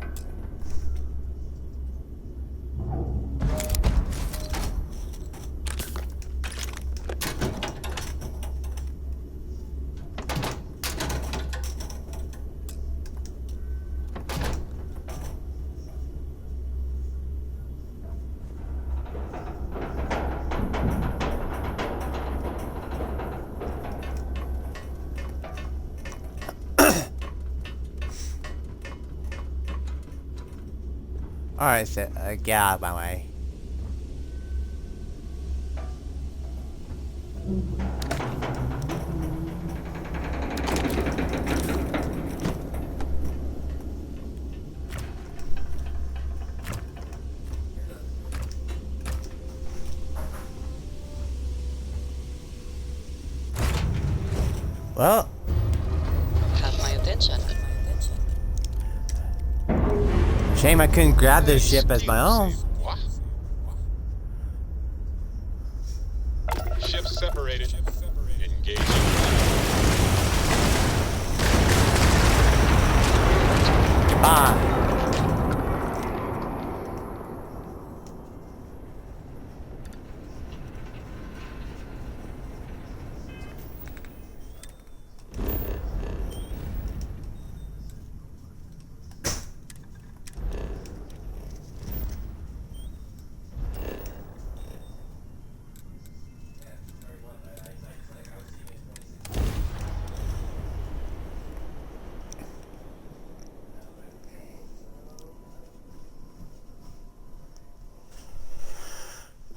Alright, so, get out of my way. Well, Have my attention. shame I couldn't grab this ship as my own. Ships separated. Engaging. Bye.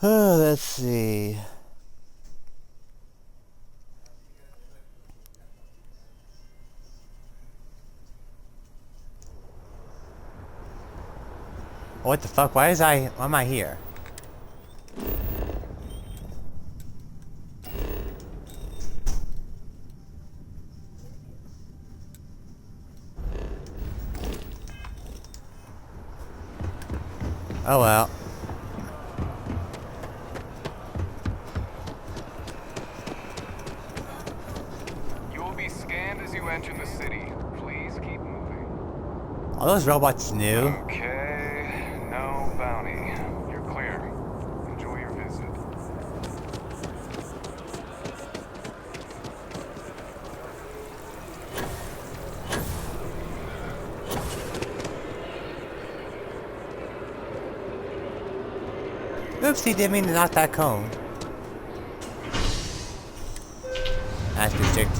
Oh, let's see. What the fuck? Why am I here? Oh well. You will be scanned as you enter the city. Please keep moving. Are those robots new? Okay, no bounty. You're clear. Enjoy your visit. Oopsie, didn't mean to knock that cone. That's district.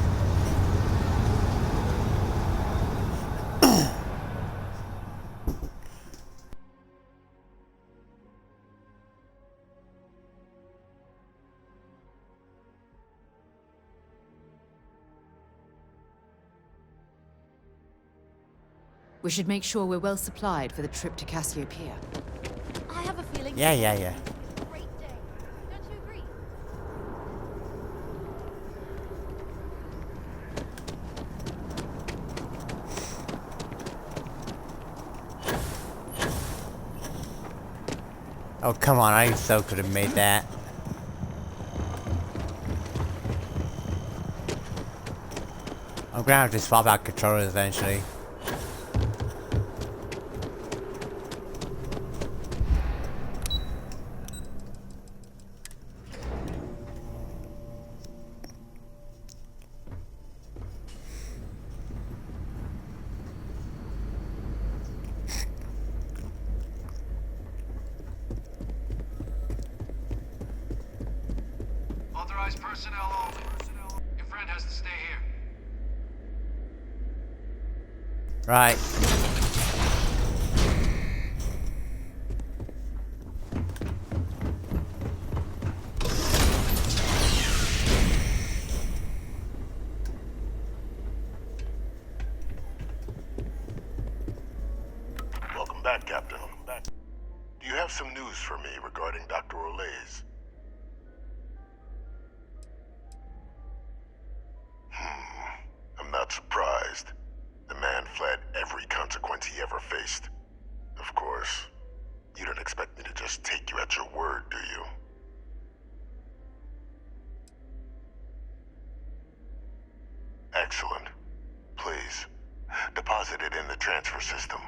We should make sure we're well supplied for the trip to Cassiopeia. I have a feeling. Yeah. Great day. Don't you agree? Oh, come on, I so could have made that. I'm gonna have to swap out controllers eventually. Authorized personnel only. Your friend has to stay here. Right. Welcome back, Captain. Do you have some news for me regarding Dr. Olays? I'm not surprised. The man fled every consequence he ever faced. Of course, you don't expect me to just take you at your word, do you? Excellent. Please, deposit it in the transfer system.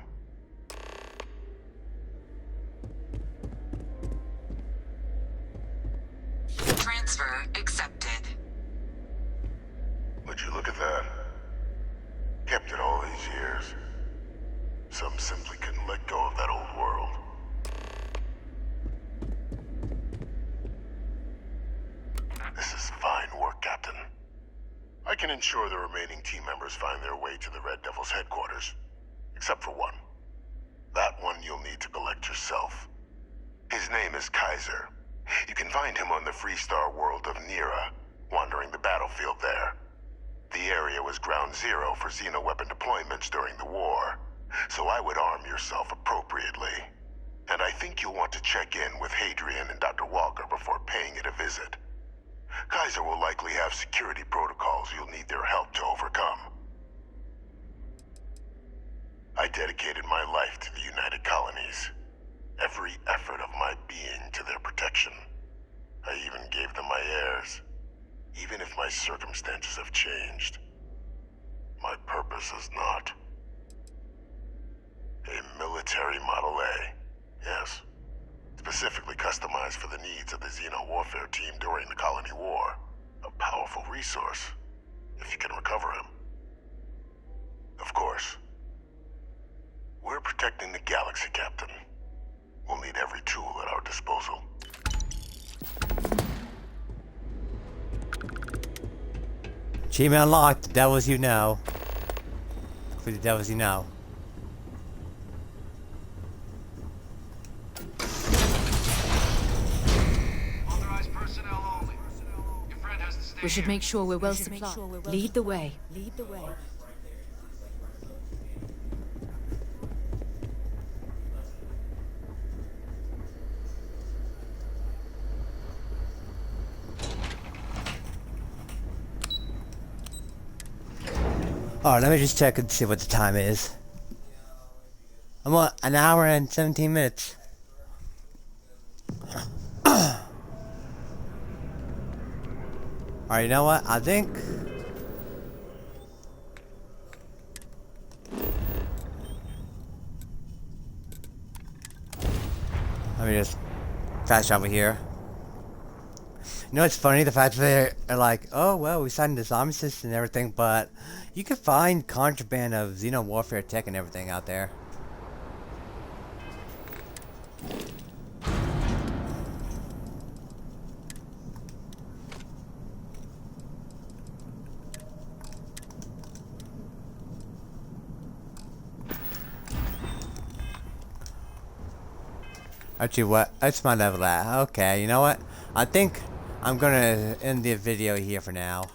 Transfer accepted. Would you look at that? Kept it all these years. Some simply couldn't let go of that old world. This is fine work, Captain. I can ensure the remaining team members find their way to the Red Devil's headquarters. Except for one. That one you'll need to collect yourself. His name is Kaiser. You can find him on the Freestar world of Nira, wandering the battlefield there. The area was ground zero for xeno-weapon deployments during the war, so I would arm yourself appropriately. And I think you'll want to check in with Hadrian and Dr. Walker before paying it a visit. Kaiser will likely have security protocols you'll need their help to overcome. I dedicated my life to the United Colonies. Every effort of my being to their protection. I even gave them my heirs. Even if my circumstances have changed, my purpose has not. A military Model A, yes. Specifically customized for the needs of the Xeno warfare team during the Colony War. A powerful resource, if you can recover him. Of course. We're protecting the galaxy, Captain. We'll need every tool at our disposal. Achievement unlocked. The devils you know. For the devils you know. We should make sure we're well supplied. Lead the way. Alright, let me just check and see what the time is. I'm on an hour and 17 minutes. Alright, you know what? I think... Let me just fast travel here. You know, it's funny, the fact that they're like, oh, well, we signed this armistice and everything, but you can find contraband of Xeno warfare tech and everything out there. Actually, what? That's my level at. Okay, you know what? I think I'm gonna end the video here for now.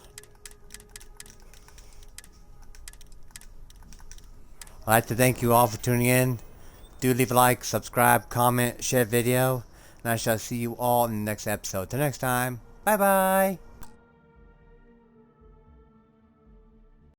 I'd like to thank you all for tuning in. Do leave a like, subscribe, comment, share the video, and I shall see you all in the next episode. Till next time, bye bye!